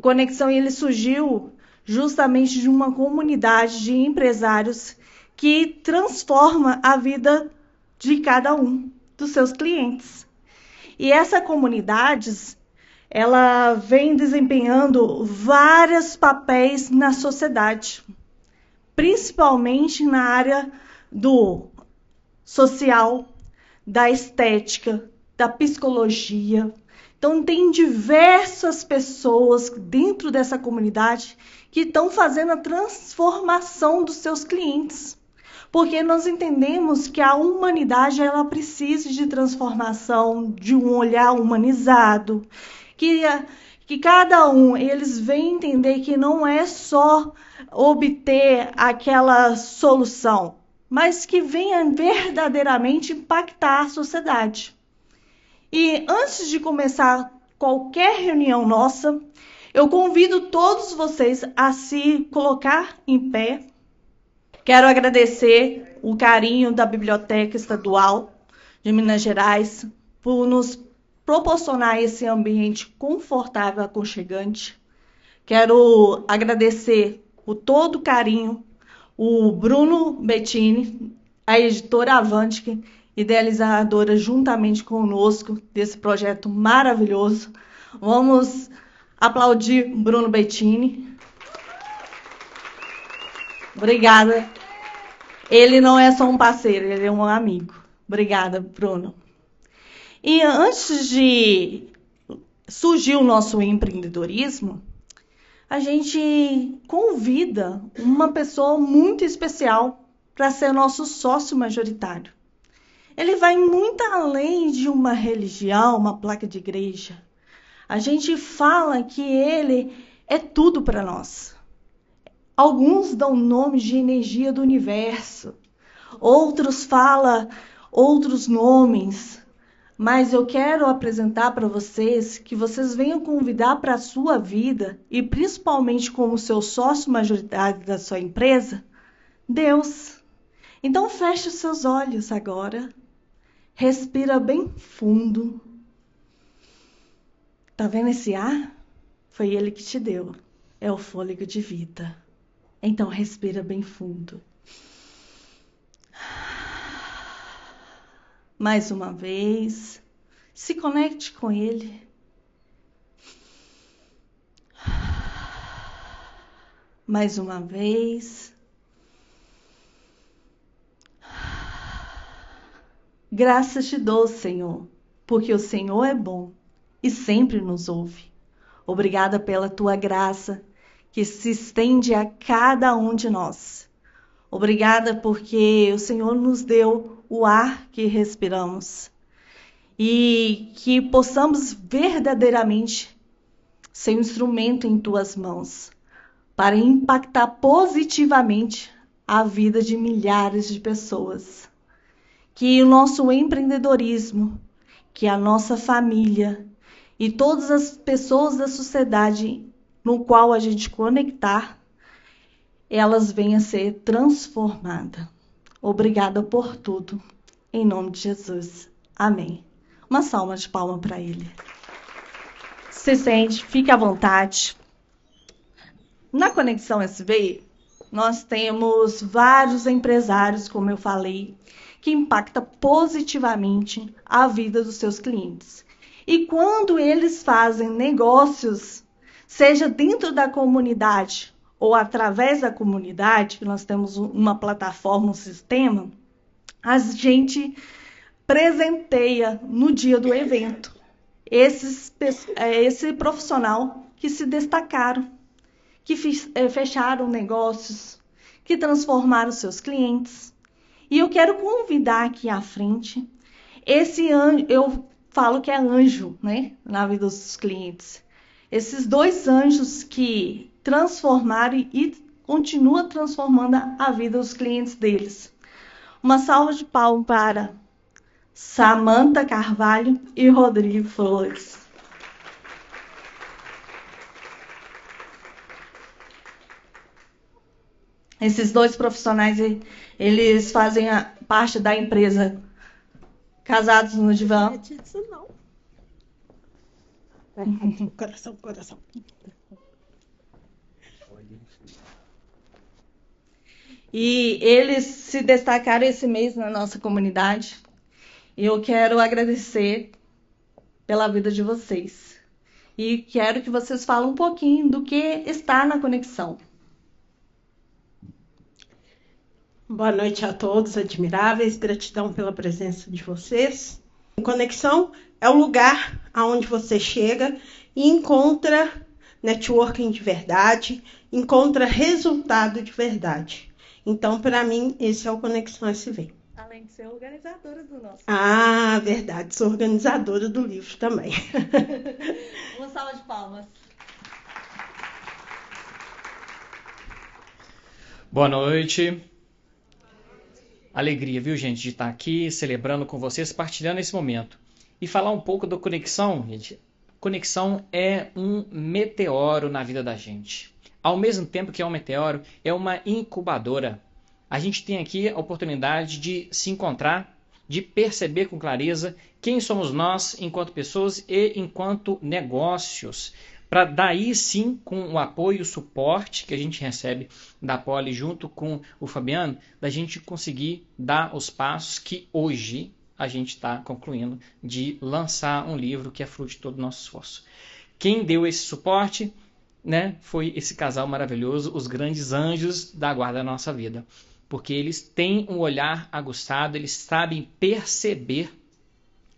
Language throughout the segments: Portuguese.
Conexão ele surgiu justamente de uma comunidade de empresários que transforma a vida de cada um dos seus clientes. E essa comunidade, ela vem desempenhando vários papéis na sociedade, principalmente na área do social, da estética, da psicologia. Então, tem diversas pessoas dentro dessa comunidade que estão fazendo a transformação dos seus clientes. Porque nós entendemos que a humanidade ela precisa de transformação, de um olhar humanizado, que cada um, eles vêm entender que não é só obter aquela solução, mas que venha verdadeiramente impactar a sociedade. E antes de começar qualquer reunião nossa, eu convido todos vocês a se colocar em pé. Quero agradecer o carinho da Biblioteca Estadual de Minas Gerais por nos proporcionar esse ambiente confortável e aconchegante. Quero agradecer por todo o carinho o Bruno Bettini, a editora Avante, idealizadora juntamente conosco desse projeto maravilhoso. Vamos aplaudir Bruno Bettini. Obrigada. Ele não é só um parceiro, ele é um amigo. Obrigada, Bruno. E antes de surgir o nosso empreendedorismo, a gente convida uma pessoa muito especial para ser nosso sócio majoritário. Ele vai muito além de uma religião, uma placa de igreja. A gente fala que ele é tudo para nós. Alguns dão nome de energia do universo, outros falam outros nomes, mas eu quero apresentar para vocês que vocês venham convidar para a sua vida, e principalmente como seu sócio majoritário da sua empresa, Deus. Então feche os seus olhos agora, respira bem fundo. Tá vendo esse ar? Foi ele que te deu, é o fôlego de vida. Então, respira bem fundo. Mais uma vez, se conecte com ele. Mais uma vez. Graças te dou, Senhor, porque o Senhor é bom e sempre nos ouve. Obrigada pela tua graça, que se estende a cada um de nós. Obrigada porque o Senhor nos deu o ar que respiramos e que possamos verdadeiramente ser um instrumento em tuas mãos para impactar positivamente a vida de milhares de pessoas. Que o nosso empreendedorismo, que a nossa família e todas as pessoas da sociedade no qual a gente conectar, elas venham a ser transformadas. Obrigada por tudo. Em nome de Jesus. Amém. Uma salva de palmas para ele. Se sente, fique à vontade. Na Conexão SV, nós temos vários empresários, como eu falei, que impactam positivamente a vida dos seus clientes. E quando eles fazem negócios, seja dentro da comunidade ou através da comunidade, que nós temos uma plataforma, um sistema, a gente presenteia no dia do evento esse profissional que se destacaram, que fecharam negócios, que transformaram seus clientes. E eu quero convidar aqui à frente esse anjo, eu falo que é anjo, né, na vida dos clientes. Esses dois anjos que transformaram e continuam transformando a vida dos clientes deles. Uma salva de palmas para Samanta Carvalho e Rodrigo Flores. Esses dois profissionais, eles fazem parte da empresa Casados no Divã. Coração. E eles se destacaram esse mês na nossa comunidade. E eu quero agradecer pela vida de vocês. E quero que vocês falem um pouquinho do que está na Conexão. Boa noite a todos, admiráveis. Gratidão pela presença de vocês. Conexão é o lugar aonde você chega e encontra networking de verdade, encontra resultado de verdade. Então, para mim, esse é o Conexão SV. Além de ser organizadora do nosso. Ah, verdade, sou organizadora do livro também. Uma salva de palmas. Boa noite. Alegria, viu, gente, de estar aqui celebrando com vocês, partilhando esse momento. E falar um pouco da Conexão, gente. Conexão é um meteoro na vida da gente. Ao mesmo tempo que é um meteoro, é uma incubadora. A gente tem aqui a oportunidade de se encontrar, de perceber com clareza quem somos nós enquanto pessoas e enquanto negócios. Para daí sim, com o apoio e o suporte que a gente recebe da Poli junto com o Fabiano, da gente conseguir dar os passos que hoje a gente está concluindo de lançar um livro que é fruto de todo o nosso esforço. Quem deu esse suporte, né, foi esse casal maravilhoso, os grandes anjos da guarda da nossa vida. Porque eles têm um olhar aguçado, eles sabem perceber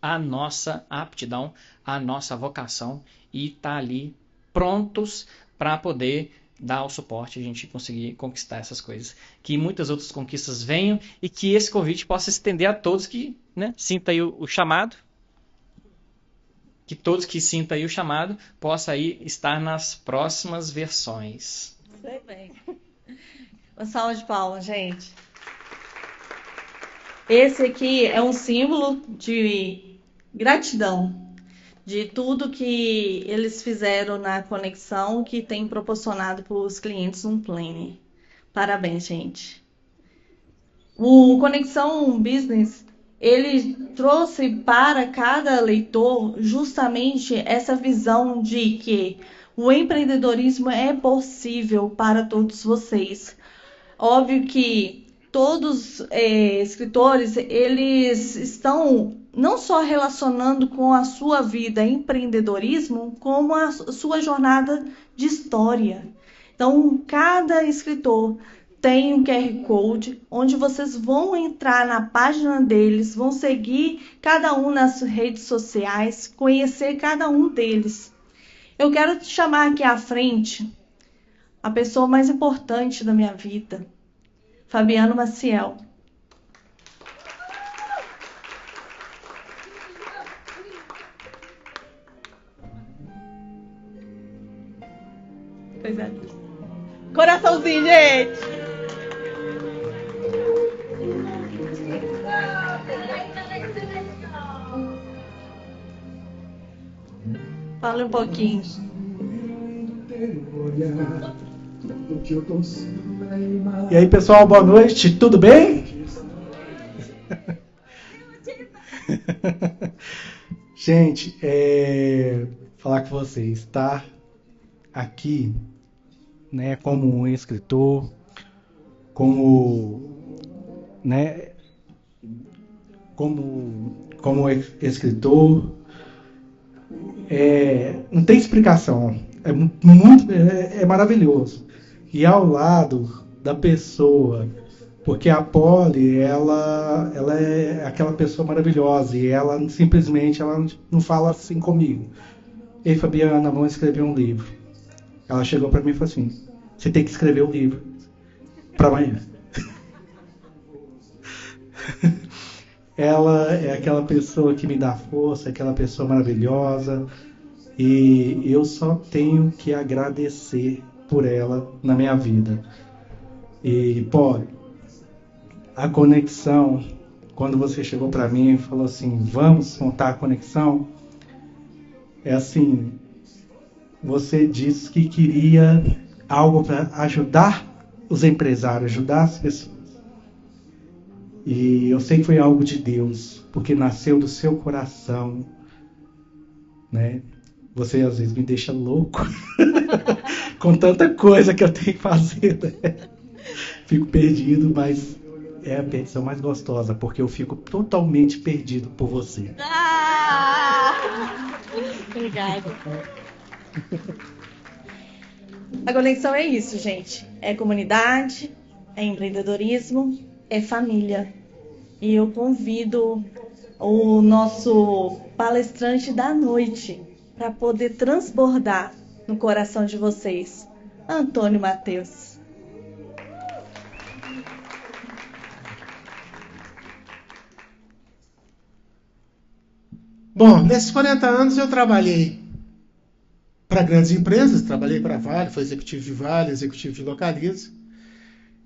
a nossa aptidão, a nossa vocação e tá ali prontos para poder dar o suporte e a gente conseguir conquistar essas coisas. Que muitas outras conquistas venham e que esse convite possa se estender a todos que, né, sintam aí o chamado. Que todos que sintam aí o chamado possam aí estar nas próximas versões. Sei bem. Uma salva de palmas, gente. Esse aqui é um símbolo de gratidão de tudo que eles fizeram na Conexão, que tem proporcionado para os clientes um planning. Parabéns, gente. O Conexão Business, ele trouxe para cada leitor justamente essa visão de que o empreendedorismo é possível para todos vocês. Óbvio que todos escritores, eles estão não só relacionando com a sua vida empreendedorismo, como a sua jornada de história. Então, cada escritor tem um QR Code, onde vocês vão entrar na página deles, vão seguir cada um nas redes sociais, conhecer cada um deles. Eu quero te chamar aqui à frente a pessoa mais importante da minha vida, Fabiano Maciel. Pois é. Coraçãozinho, gente! Fala um pouquinho. E aí, pessoal, boa noite, tudo bem? Gente, falar com vocês, tá? Aqui, né, como um escritor, como, né, como escritor, não tem explicação, é maravilhoso. E ao lado da pessoa, porque a Poli, ela é aquela pessoa maravilhosa e ela simplesmente não fala assim comigo. Ei, Fabiana, vamos escrever um livro. Ela chegou para mim e falou assim: você tem que escrever o livro para amanhã. Ela é aquela pessoa que me dá força, aquela pessoa maravilhosa, e eu só tenho que agradecer por ela na minha vida. E, pô, a Conexão, quando você chegou para mim e falou assim, vamos montar a Conexão, é assim, você disse que queria algo para ajudar os empresários, ajudar as pessoas. E eu sei que foi algo de Deus, porque nasceu do seu coração, né? Você às vezes me deixa louco com tanta coisa que eu tenho que fazer, né? fico perdido, mas é a perdição mais gostosa, porque eu fico totalmente perdido por você. Obrigada. A conexão é isso, gente. É comunidade, é empreendedorismo, é família. E eu convido o nosso palestrante da noite para poder transbordar no coração de vocês, Antônio Mateus. Bom, nesses 40 anos eu trabalhei para grandes empresas, trabalhei para Vale, fui executivo de Vale, executivo de Localiza,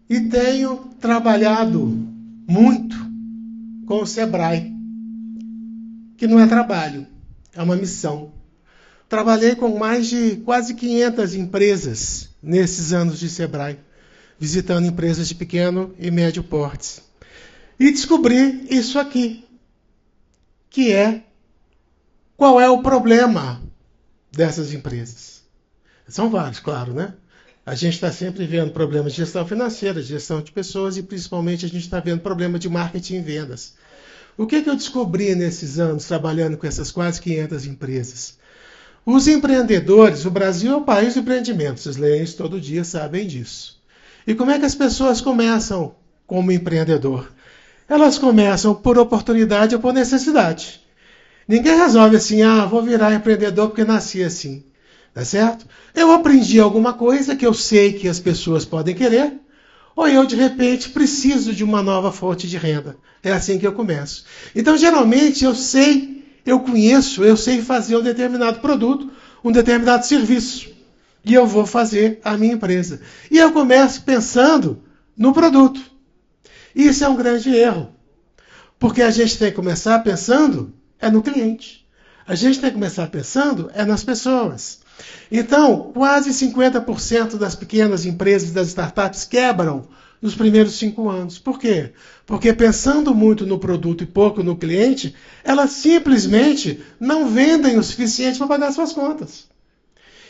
e tenho trabalhado muito com o Sebrae, que não é trabalho, é uma missão. Trabalhei com mais de quase 500 empresas nesses anos de Sebrae, visitando empresas de pequeno e médio porte. E descobri isso aqui, que é qual é o problema dessas empresas. São vários, claro, né? A gente está sempre vendo problemas de gestão financeira, de gestão de pessoas e principalmente a gente está vendo problemas de marketing e vendas. O que eu descobri nesses anos trabalhando com essas quase 500 empresas? Os empreendedores, o Brasil é o país do empreendimento, vocês leem isso todo dia, sabem disso. E como é que as pessoas começam como empreendedor? Elas começam por oportunidade ou por necessidade. Ninguém resolve assim, vou virar empreendedor porque nasci assim, tá certo? Eu aprendi alguma coisa que eu sei que as pessoas podem querer, ou eu, de repente, preciso de uma nova fonte de renda. É assim que eu começo. Então, geralmente, eu sei fazer um determinado produto, um determinado serviço. E eu vou fazer a minha empresa. E eu começo pensando no produto. Isso é um grande erro. Porque a gente tem que começar pensando no cliente. A gente tem que começar pensando nas pessoas. Então, quase 50% das pequenas empresas, das startups, quebram nos primeiros 5 anos. Por quê? Porque pensando muito no produto e pouco no cliente, elas simplesmente não vendem o suficiente para pagar suas contas.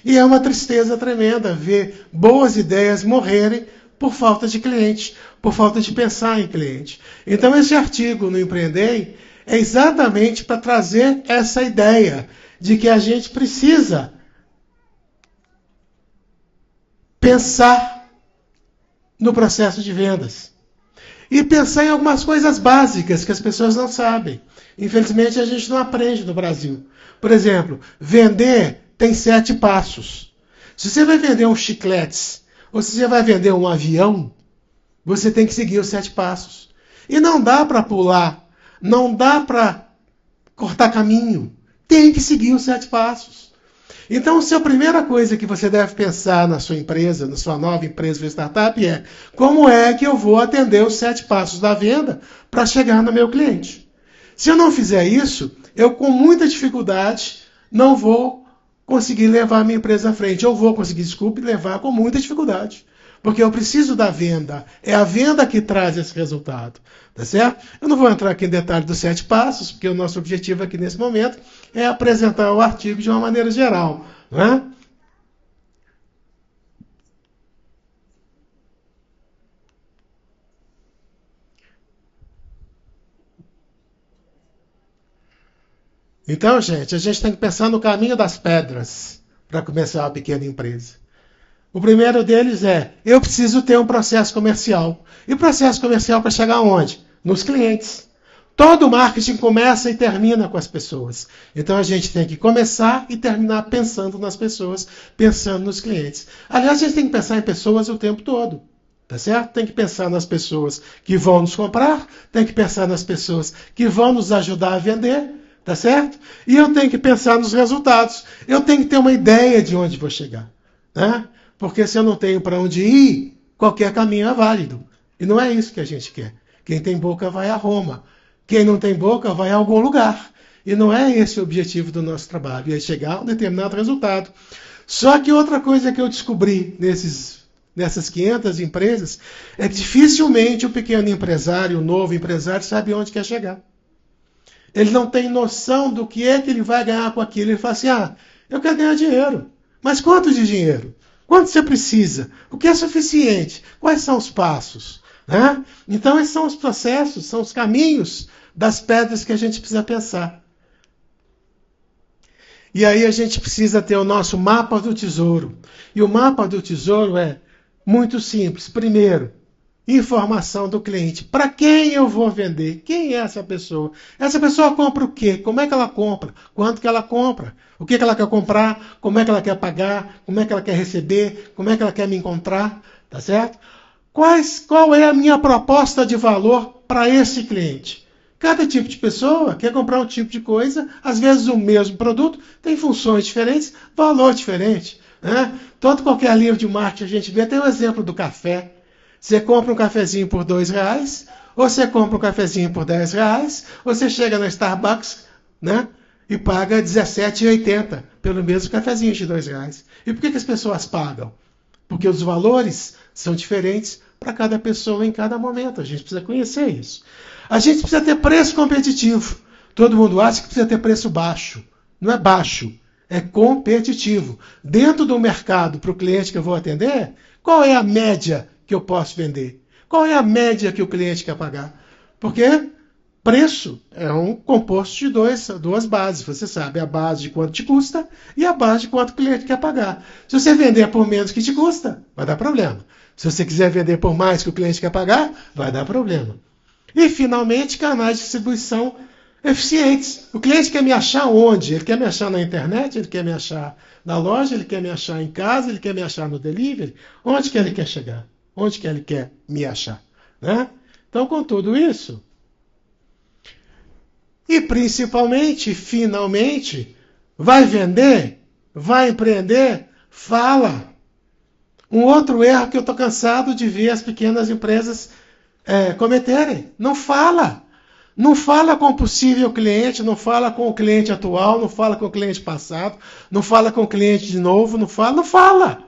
E é uma tristeza tremenda ver boas ideias morrerem por falta de cliente, por falta de pensar em cliente. Então, esse artigo no Empreendei é exatamente para trazer essa ideia de que a gente precisa pensar no processo de vendas. E pensar em algumas coisas básicas que as pessoas não sabem. Infelizmente, a gente não aprende no Brasil. Por exemplo, vender tem 7 passos. Se você vai vender um chiclete, ou se você vai vender um avião, você tem que seguir os 7 passos. E não dá para pular, não dá para cortar caminho. Tem que seguir os 7 passos. Então, a primeira coisa que você deve pensar na sua empresa, na sua nova empresa ou startup é como é que eu vou atender os 7 passos da venda para chegar no meu cliente. Se eu não fizer isso, eu com muita dificuldade não vou conseguir levar a minha empresa à frente. Eu vou conseguir, levar com muita dificuldade. Porque eu preciso da venda. É a venda que traz esse resultado. Tá certo? Eu não vou entrar aqui em detalhe dos 7 passos, porque o nosso objetivo aqui nesse momento é apresentar o artigo de uma maneira geral. Não é? Então, gente, a gente tem que pensar no caminho das pedras para começar uma pequena empresa. O primeiro deles é, eu preciso ter um processo comercial. E o processo comercial para chegar aonde? Nos clientes. Todo marketing começa e termina com as pessoas. Então a gente tem que começar e terminar pensando nas pessoas, pensando nos clientes. Aliás, a gente tem que pensar em pessoas o tempo todo. Tá certo? Tem que pensar nas pessoas que vão nos comprar, tem que pensar nas pessoas que vão nos ajudar a vender, tá certo? E eu tenho que pensar nos resultados. Eu tenho que ter uma ideia de onde vou chegar, né? Porque se eu não tenho para onde ir, qualquer caminho é válido. E não é isso que a gente quer. Quem tem boca vai a Roma. Quem não tem boca vai a algum lugar. E não é esse o objetivo do nosso trabalho. É chegar a um determinado resultado. Só que outra coisa que eu descobri nessas 500 empresas é que dificilmente o pequeno empresário, o novo empresário, sabe onde quer chegar. Ele não tem noção do que é que ele vai ganhar com aquilo. Ele fala assim, eu quero ganhar dinheiro. Mas quanto de dinheiro? Quanto você precisa? O que é suficiente? Quais são os passos? Né? Então, esses são os processos, são os caminhos das pedras que a gente precisa pensar. E aí a gente precisa ter o nosso mapa do tesouro. E o mapa do tesouro é muito simples. Primeiro, informação do cliente. Para quem eu vou vender? Quem é essa pessoa? Essa pessoa compra o quê? Como é que ela compra? Quanto que ela compra? O que ela quer comprar? Como é que ela quer pagar? Como é que ela quer receber? Como é que ela quer me encontrar? Tá certo? Qual é a minha proposta de valor para esse cliente? Cada tipo de pessoa quer comprar um tipo de coisa, às vezes o mesmo produto tem funções diferentes, valor diferente. Né? Qualquer livro de marketing a gente vê, tem o exemplo do café. Você compra um cafezinho por R$2, ou você compra um cafezinho por R$10, ou você chega na Starbucks, né, e paga R$17,80 pelo mesmo cafezinho de R$2. E por que as pessoas pagam? Porque os valores são diferentes para cada pessoa em cada momento. A gente precisa conhecer isso. A gente precisa ter preço competitivo. Todo mundo acha que precisa ter preço baixo. Não é baixo, é competitivo. Dentro do mercado, para o cliente que eu vou atender, qual é a média que eu posso vender? Qual é a média que o cliente quer pagar? Porque preço é um composto de duas bases. Você sabe, a base de quanto te custa e a base de quanto o cliente quer pagar. Se você vender por menos que te custa, vai dar problema. Se você quiser vender por mais que o cliente quer pagar, vai dar problema. E, finalmente, canais de distribuição eficientes. O cliente quer me achar onde? Ele quer me achar na internet, ele quer me achar na loja, ele quer me achar em casa, ele quer me achar no delivery. Onde que ele quer chegar? Onde que ele quer me achar? Né? Então, com tudo isso, e principalmente, finalmente, vai vender? Vai empreender? Fala! Um outro erro que eu estou cansado de ver as pequenas empresas cometerem. Não fala. Não fala com o possível cliente, não fala com o cliente atual, não fala com o cliente passado, não fala com o cliente de novo, não fala.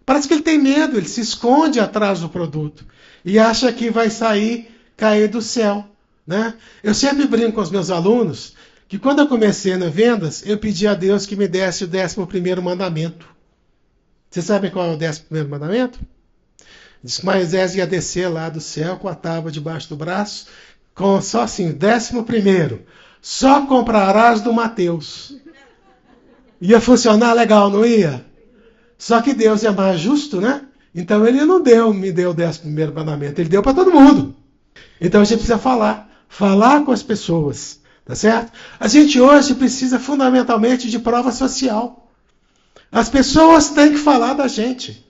Parece que ele tem medo, ele se esconde atrás do produto e acha que vai cair do céu. Né? Eu sempre brinco com os meus alunos que quando eu comecei nas vendas, eu pedi a Deus que me desse o 11º mandamento. Vocês sabem qual é o 11º mandamento? Diz que Moisés ia descer lá do céu com a tábua debaixo do braço, com só assim, 11º, só comprarás do Mateus. Ia funcionar legal, não ia? Só que Deus é mais justo, né? Então ele não me deu o 11º mandamento, ele deu para todo mundo. Então a gente precisa falar com as pessoas, tá certo? A gente hoje precisa fundamentalmente de prova social. As pessoas têm que falar da gente.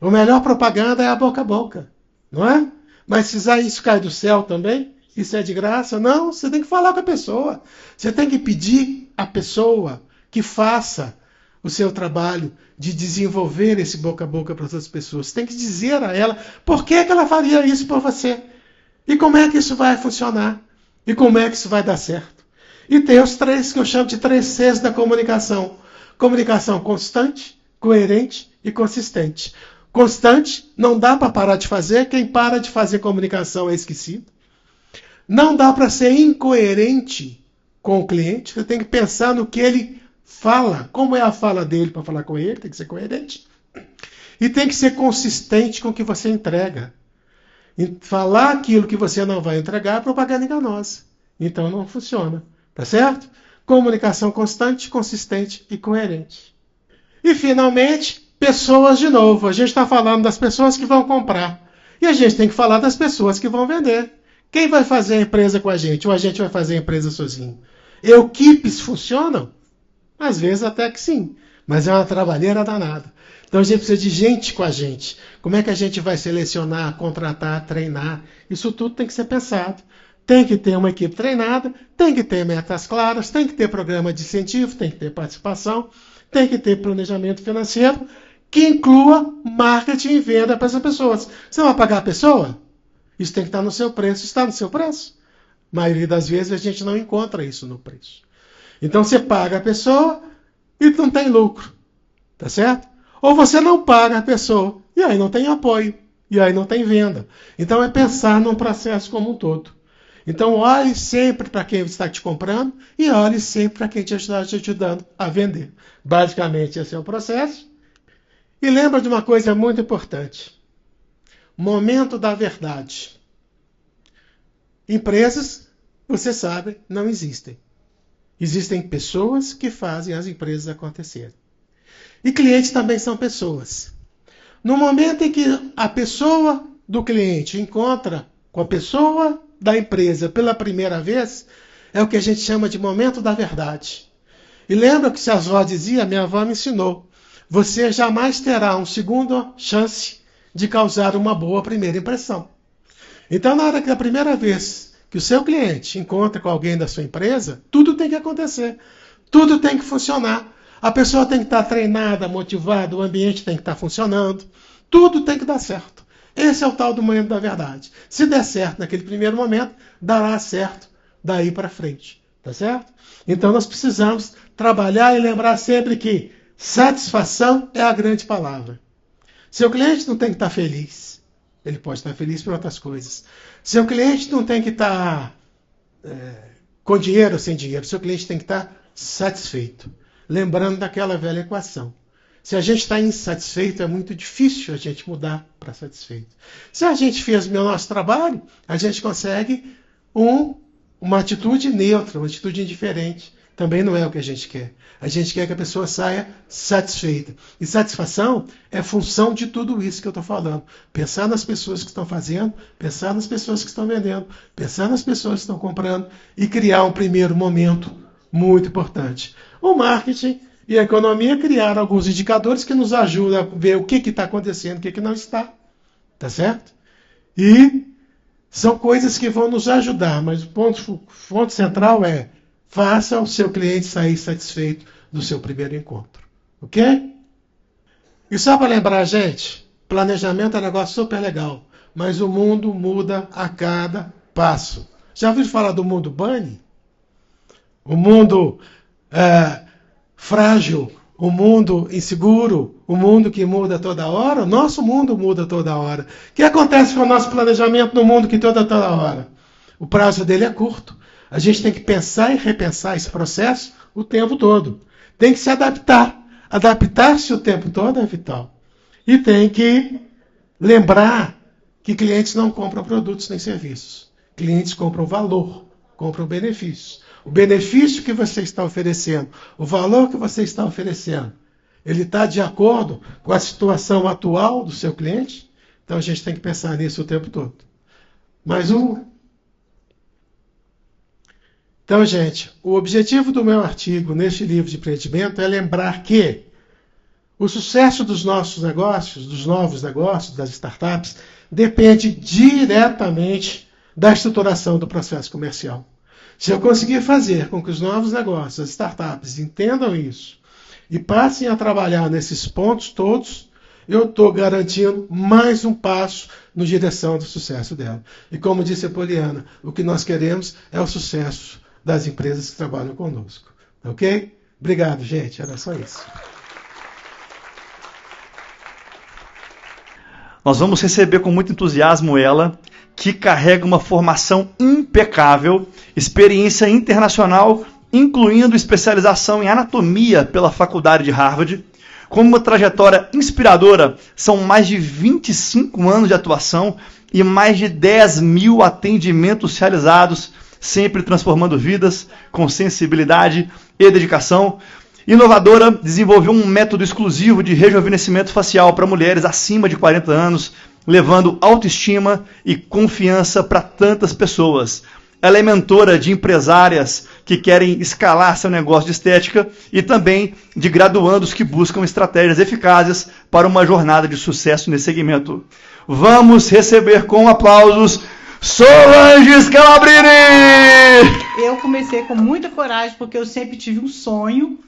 A melhor propaganda é a boca a boca, não é? Mas se isso cai do céu também, isso é de graça? Não, você tem que falar com a pessoa. Você tem que pedir à pessoa que faça o seu trabalho de desenvolver esse boca a boca para as outras pessoas. Você tem que dizer a ela por que ela faria isso por você. E como é que isso vai funcionar? E como é que isso vai dar certo? E tem os 3 que eu chamo de 3 Cs da comunicação. Comunicação constante, coerente e consistente. Constante, não dá para parar de fazer. Quem para de fazer comunicação é esquecido. Não dá para ser incoerente com o cliente. Você tem que pensar no que ele fala. Como é a fala dele para falar com ele? Tem que ser coerente. E tem que ser consistente com o que você entrega. E falar aquilo que você não vai entregar é propaganda enganosa. Então não funciona. Tá certo? Comunicação constante, consistente e coerente. E, finalmente, pessoas de novo. A gente está falando das pessoas que vão comprar. E a gente tem que falar das pessoas que vão vender. Quem vai fazer a empresa com a gente? Ou a gente vai fazer a empresa sozinho? Equipes funcionam? Às vezes até que sim. Mas é uma trabalheira danada. Então a gente precisa de gente com a gente. Como é que a gente vai selecionar, contratar, treinar? Isso tudo tem que ser pensado. Tem que ter uma equipe treinada, tem que ter metas claras, tem que ter programa de incentivo, tem que ter participação, tem que ter planejamento financeiro que inclua marketing e venda para essas pessoas. Você vai pagar a pessoa? Isso tem que estar no seu preço. Está no seu preço? A maioria das vezes a gente não encontra isso no preço. Então você paga a pessoa e não tem lucro. Tá certo? Ou você não paga a pessoa e aí não tem apoio. E aí não tem venda. Então é pensar num processo como um todo. Então olhe sempre para quem está te comprando e olhe sempre para quem está te ajudando a vender. Basicamente esse é o processo. E lembra de uma coisa muito importante. Momento da verdade. Empresas, você sabe, não existem. Existem pessoas que fazem as empresas acontecerem. E clientes também são pessoas. No momento em que a pessoa do cliente encontra com a pessoa da empresa pela primeira vez, é o que a gente chama de momento da verdade. E lembra que se a avó dizia, minha avó me ensinou, você jamais terá uma segunda chance de causar uma boa primeira impressão. Então, na hora que a primeira vez que o seu cliente encontra com alguém da sua empresa, tudo tem que acontecer, tudo tem que funcionar. A pessoa tem que estar treinada, motivada, o ambiente tem que estar funcionando, tudo tem que dar certo. Esse é o tal do momento da verdade. Se der certo naquele primeiro momento, dará certo daí para frente, tá certo? Então nós precisamos trabalhar e lembrar sempre que satisfação é a grande palavra. Seu cliente não tem que estar feliz. Ele pode estar feliz por outras coisas. Seu cliente não tem que estar com dinheiro ou sem dinheiro. Seu cliente tem que estar satisfeito. Lembrando daquela velha equação. Se a gente está insatisfeito, é muito difícil a gente mudar para satisfeito. Se a gente fez o nosso trabalho, a gente consegue uma atitude neutra, uma atitude indiferente. Também não é o que a gente quer. A gente quer que a pessoa saia satisfeita. E satisfação é função de tudo isso que eu estou falando. Pensar nas pessoas que estão fazendo, pensar nas pessoas que estão vendendo, pensar nas pessoas que estão comprando e criar um primeiro momento muito importante. O marketing e a economia criaram alguns indicadores que nos ajudam a ver o que está acontecendo, o que não está. Tá certo? E são coisas que vão nos ajudar, mas o ponto central é faça o seu cliente sair satisfeito do seu primeiro encontro. Ok? E só para lembrar, gente, planejamento é um negócio super legal, mas o mundo muda a cada passo. Já ouviram falar do mundo bunny? O mundo frágil, o mundo inseguro, o mundo que muda toda hora. O nosso mundo muda toda hora. O que acontece com o nosso planejamento no mundo que toda hora? O prazo dele é curto. A gente tem que pensar e repensar esse processo o tempo todo. Tem que se adaptar. Adaptar-se o tempo todo é vital. E tem que lembrar que clientes não compram produtos nem serviços. Clientes compram valor, compram benefícios. O benefício que você está oferecendo, o valor que você está oferecendo, ele está de acordo com a situação atual do seu cliente? Então a gente tem que pensar nisso o tempo todo. Mais um. Então, gente, o objetivo do meu artigo neste livro de empreendimento é lembrar que o sucesso dos nossos negócios, dos novos negócios, das startups, depende diretamente da estruturação do processo comercial. Se eu conseguir fazer com que os novos negócios, as startups, entendam isso e passem a trabalhar nesses pontos todos, eu estou garantindo mais um passo na direção do sucesso dela. E como disse a Poliana, o que nós queremos é o sucesso das empresas que trabalham conosco. Ok? Obrigado, gente. Era só isso. Nós vamos receber com muito entusiasmo ela, que carrega uma formação impecável, experiência internacional, incluindo especialização em anatomia pela Faculdade de Harvard. Com uma trajetória inspiradora, são mais de 25 anos de atuação e mais de 10 mil atendimentos realizados, sempre transformando vidas com sensibilidade e dedicação. Inovadora, desenvolveu um método exclusivo de rejuvenescimento facial para mulheres acima de 40 anos, levando autoestima e confiança para tantas pessoas. Ela é mentora de empresárias que querem escalar seu negócio de estética e também de graduandos que buscam estratégias eficazes para uma jornada de sucesso nesse segmento. Vamos receber com aplausos Solange Scalabrini! Eu comecei com muita coragem porque eu sempre tive um sonho,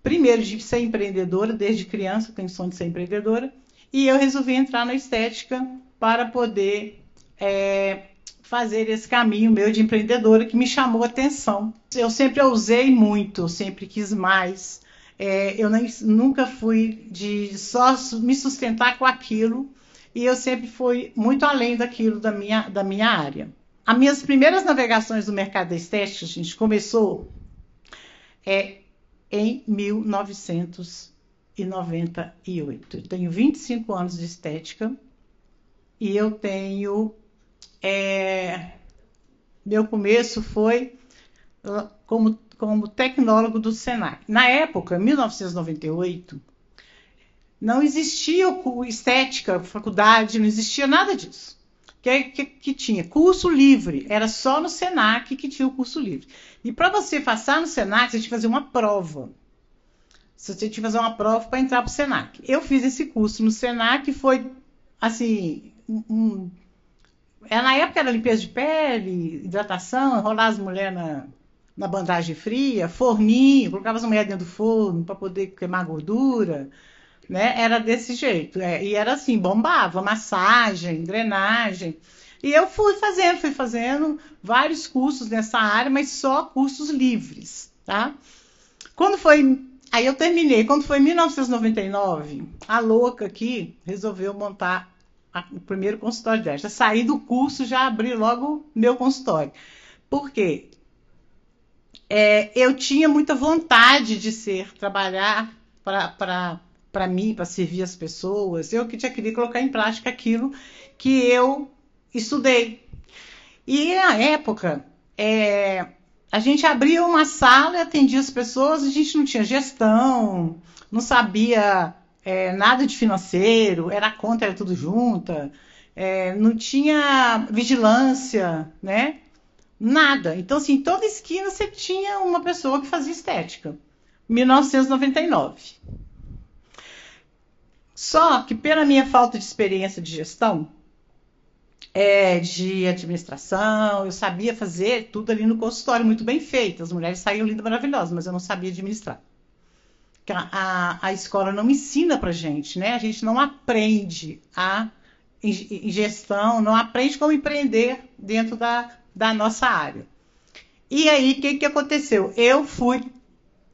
primeiro de ser empreendedora, desde criança eu tenho sonho de ser empreendedora, e eu resolvi entrar na estética para poder fazer esse caminho meu de empreendedora que me chamou a atenção. Eu sempre ousei muito, eu sempre quis mais, eu nunca fui de só me sustentar com aquilo, e eu sempre fui muito além daquilo da minha área. As minhas primeiras navegações no mercado da estética, a gente começou em 1990. 1998. Eu tenho 25 anos de estética e eu tenho... meu começo foi como tecnólogo do Senac. Na época, 1998, não existia estética, faculdade, não existia nada disso. Que tinha curso livre, era só no Senac que tinha o curso livre. E para você passar no Senac, você tinha que fazer uma prova. Você tinha que fazer uma prova para entrar para o Senac. Eu fiz esse curso no Senac, foi assim, na época era limpeza de pele, hidratação, enrolar as mulheres na bandagem fria, forninho, colocava as mulheres dentro do forno para poder queimar gordura, né? Era desse jeito. E era assim, bombava, massagem, drenagem. E eu fui fazendo vários cursos nessa área, mas só cursos livres, tá? Aí eu terminei. Quando foi em 1999, a louca aqui resolveu montar o primeiro consultório dela. Já saí do curso, já abri logo meu consultório. Por quê? Eu tinha muita vontade de trabalhar para mim, para servir as pessoas. Eu que queria colocar em prática aquilo que eu estudei. E na época, a gente abria uma sala e atendia as pessoas, a gente não tinha gestão, não sabia nada de financeiro, era conta, era tudo junta, não tinha vigilância, né? Nada. Então, assim, em toda esquina você tinha uma pessoa que fazia estética. 1999. Só que pela minha falta de experiência de gestão, de administração, eu sabia fazer tudo ali no consultório, muito bem feito. As mulheres saíam lindas, maravilhosas, mas eu não sabia administrar. A escola não ensina pra gente, né? A gente não aprende em gestão, não aprende como empreender dentro da nossa área. E aí, o que aconteceu? Eu fui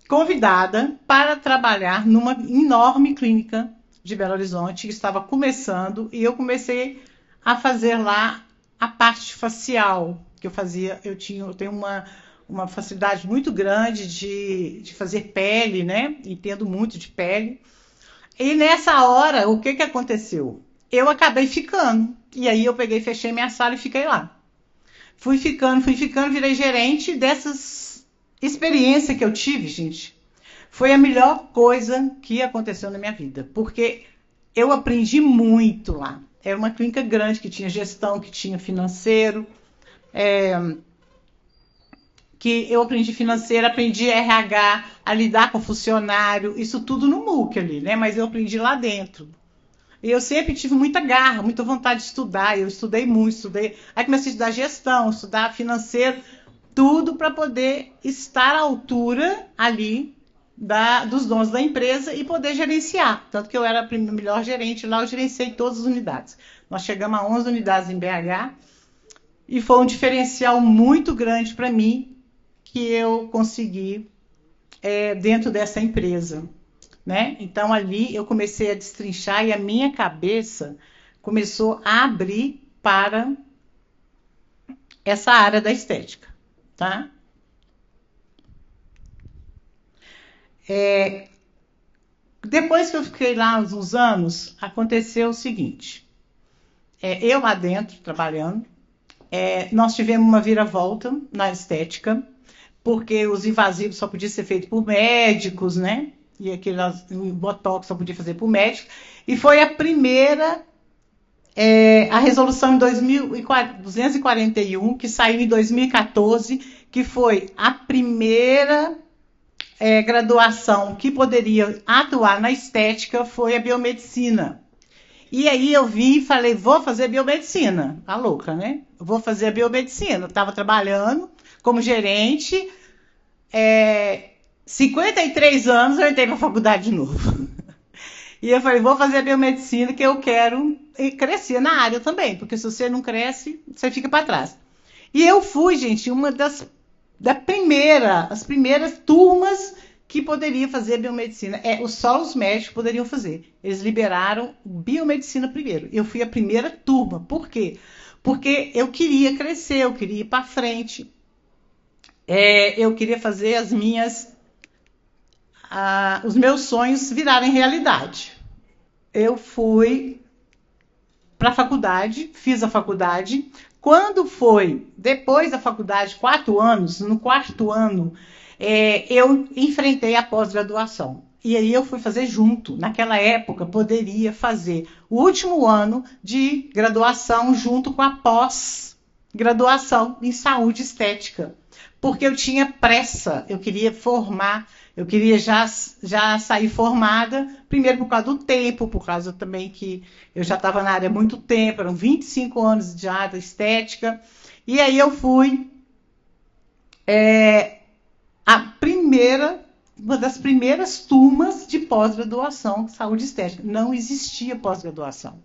convidada para trabalhar numa enorme clínica de Belo Horizonte, que estava começando, e eu comecei a fazer lá a parte facial que eu fazia. Eu tenho uma facilidade muito grande de fazer pele, né? Entendo muito de pele. E nessa hora, o que aconteceu? Eu acabei ficando. E aí eu peguei, fechei minha sala e fiquei lá. Fui ficando, virei gerente. Dessas experiências que eu tive, gente, foi a melhor coisa que aconteceu na minha vida, porque eu aprendi muito lá. Era uma clínica grande, que tinha gestão, que tinha financeiro, que eu aprendi financeiro, aprendi RH, a lidar com funcionário, isso tudo no MOOC ali, né? Mas eu aprendi lá dentro. E eu sempre tive muita garra, muita vontade de estudar, eu estudei muito, aí comecei a estudar gestão, estudar financeiro, tudo para poder estar à altura ali dos donos da empresa e poder gerenciar. Tanto que eu era a melhor gerente lá, eu gerenciei todas as unidades. Nós chegamos a 11 unidades em BH e foi um diferencial muito grande para mim que eu consegui dentro dessa empresa, né? Então ali eu comecei a destrinchar e a minha cabeça começou a abrir para essa área da estética, tá? Depois que eu fiquei lá uns anos, aconteceu o seguinte. Eu lá dentro, trabalhando, nós tivemos uma viravolta na estética, porque os invasivos só podiam ser feitos por médicos, né? E o botox só podia fazer por médicos. E foi a primeira, a resolução em 241, que saiu em 2014, que foi a primeira graduação que poderia atuar na estética, foi a biomedicina. E aí eu vi e falei, vou fazer biomedicina. Tá louca, né? Vou fazer a biomedicina. Eu estava trabalhando como gerente, 53 anos eu entrei para a faculdade de novo. E eu falei, vou fazer a biomedicina, que eu quero crescer na área também, porque se você não cresce, você fica para trás. E eu fui, gente, uma as primeiras turmas que poderia fazer biomedicina. Só os médicos poderiam fazer. Eles liberaram biomedicina primeiro. Eu fui a primeira turma. Por quê? Porque eu queria crescer, eu queria ir para frente. Eu queria fazer os meus sonhos virarem realidade. Eu fui para a faculdade, fiz a faculdade. Quando foi depois da faculdade, 4 anos, no 4º ano, eu enfrentei a pós-graduação. E aí eu fui fazer junto. Naquela época, poderia fazer o último ano de graduação junto com a pós-graduação em saúde estética. Porque eu tinha pressa, eu queria formar, eu queria já sair formada, primeiro por causa do tempo, por causa também que eu já estava na área há muito tempo, eram 25 anos de área estética. E aí eu fui uma das primeiras turmas de pós-graduação de saúde estética. Não existia pós-graduação.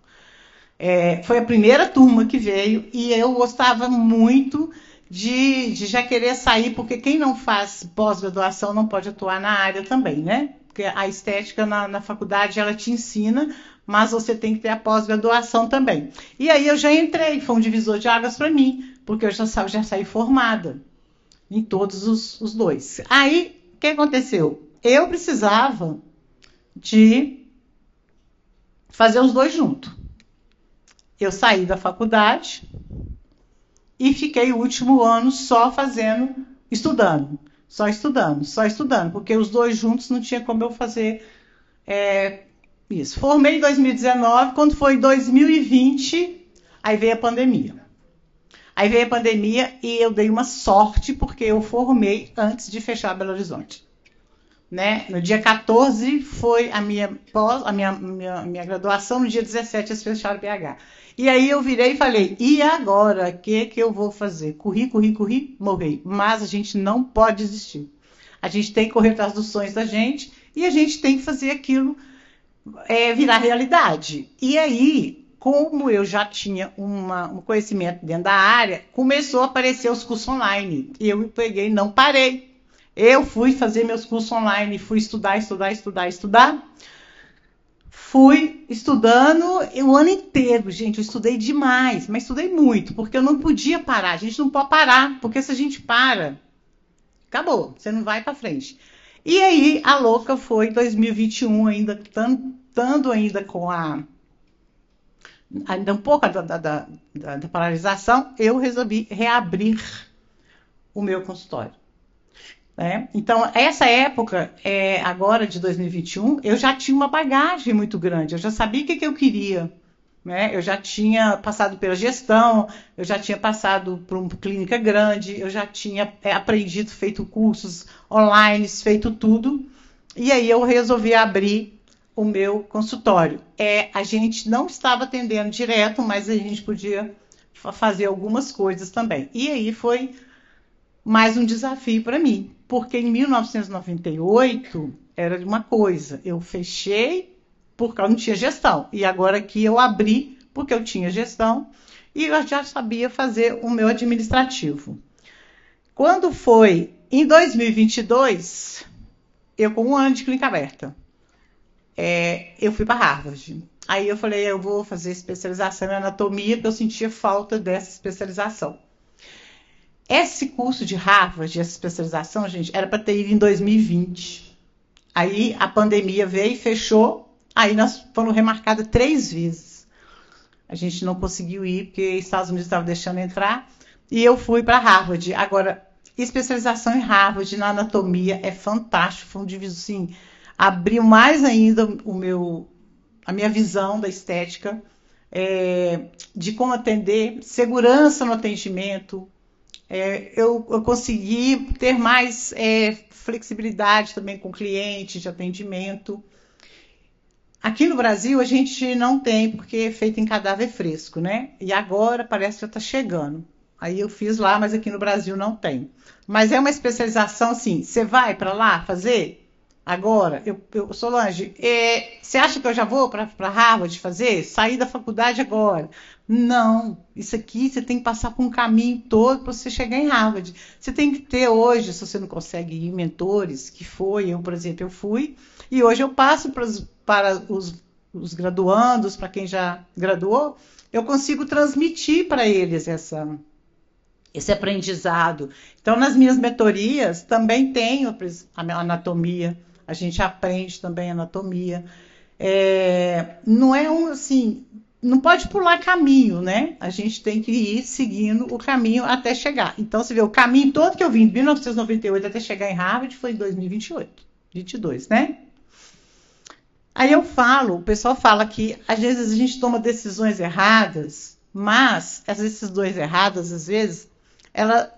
Foi a primeira turma que veio e eu gostava muito de já querer sair, porque quem não faz pós-graduação não pode atuar na área também, né? Porque a estética na faculdade ela te ensina, mas você tem que ter a pós-graduação também. E aí eu já entrei, foi um divisor de águas para mim, porque eu já saí formada em todos os dois. Aí, o que aconteceu? Eu precisava de fazer os dois juntos. Eu saí da faculdade e fiquei o último ano só estudando, porque os dois juntos não tinha como eu fazer isso. Formei em 2019, quando foi em 2020, aí veio a pandemia. E eu dei uma sorte, porque eu formei antes de fechar Belo Horizonte. Né? No dia 14 foi a minha graduação, no dia 17 eles fecharam o BH. E aí eu virei e falei, e agora? O que eu vou fazer? Corri, morri. Mas a gente não pode desistir. A gente tem que correr atrás dos sonhos da gente e a gente tem que fazer aquilo virar realidade. E aí, como eu já tinha um conhecimento dentro da área, começou a aparecer os cursos online. E eu peguei, não parei. Eu fui fazer meus cursos online, fui estudar. Fui estudando o ano inteiro, gente. Eu estudei demais, mas estudei muito, porque eu não podia parar. A gente não pode parar, porque se a gente para, acabou, você não vai para frente. E aí, a louca foi 2021, ainda estando ainda com ainda um pouco da paralisação, eu resolvi reabrir o meu consultório. Então, essa época, agora de 2021, eu já tinha uma bagagem muito grande, eu já sabia o que eu queria, né? Eu já tinha passado pela gestão, eu já tinha passado por uma clínica grande, eu já tinha aprendido, feito cursos online, feito tudo, e aí eu resolvi abrir o meu consultório. A gente não estava atendendo direto, mas a gente podia fazer algumas coisas também. E aí foi mais um desafio para mim, porque em 1998 era uma coisa, eu fechei porque eu não tinha gestão, e agora aqui eu abri porque eu tinha gestão e eu já sabia fazer o meu administrativo. Quando foi em 2022, eu com 1 ano de clínica aberta, eu fui para Harvard. Aí eu falei, eu vou fazer especialização em anatomia, porque eu sentia falta dessa especialização. Esse curso de Harvard, essa especialização, gente, era para ter ido em 2020. Aí a pandemia veio e fechou. Aí nós fomos remarcadas 3 vezes. A gente não conseguiu ir, porque os Estados Unidos estavam deixando entrar. E eu fui para Harvard. Agora, especialização em Harvard, na anatomia, é fantástico. Foi um divisor, assim, abriu mais ainda a minha visão da estética, de como atender, segurança no atendimento. Eu consegui ter mais flexibilidade também com o cliente, de atendimento. Aqui no Brasil a gente não tem, porque é feito em cadáver fresco, né? E agora parece que já está chegando. Aí eu fiz lá, mas aqui no Brasil não tem. Mas é uma especialização assim, você vai para lá fazer? Agora, Solange, você acha que eu já vou para Harvard fazer? Sair da faculdade agora? Não, isso aqui você tem que passar por um caminho todo para você chegar em Harvard. Você tem que ter hoje, se você não consegue ir, mentores, que eu, por exemplo, eu fui, e hoje eu passo para os graduandos, para quem já graduou, eu consigo transmitir para eles esse aprendizado. Então, nas minhas mentorias, também tenho a anatomia, a gente aprende também anatomia. Não é assim, não pode pular caminho, né? A gente tem que ir seguindo o caminho até chegar. Então, você vê, o caminho todo que eu vim de 1998 até chegar em Harvard foi em 2022, né? Aí eu falo, o pessoal fala que às vezes a gente toma decisões erradas, mas essas decisões erradas, às vezes, ela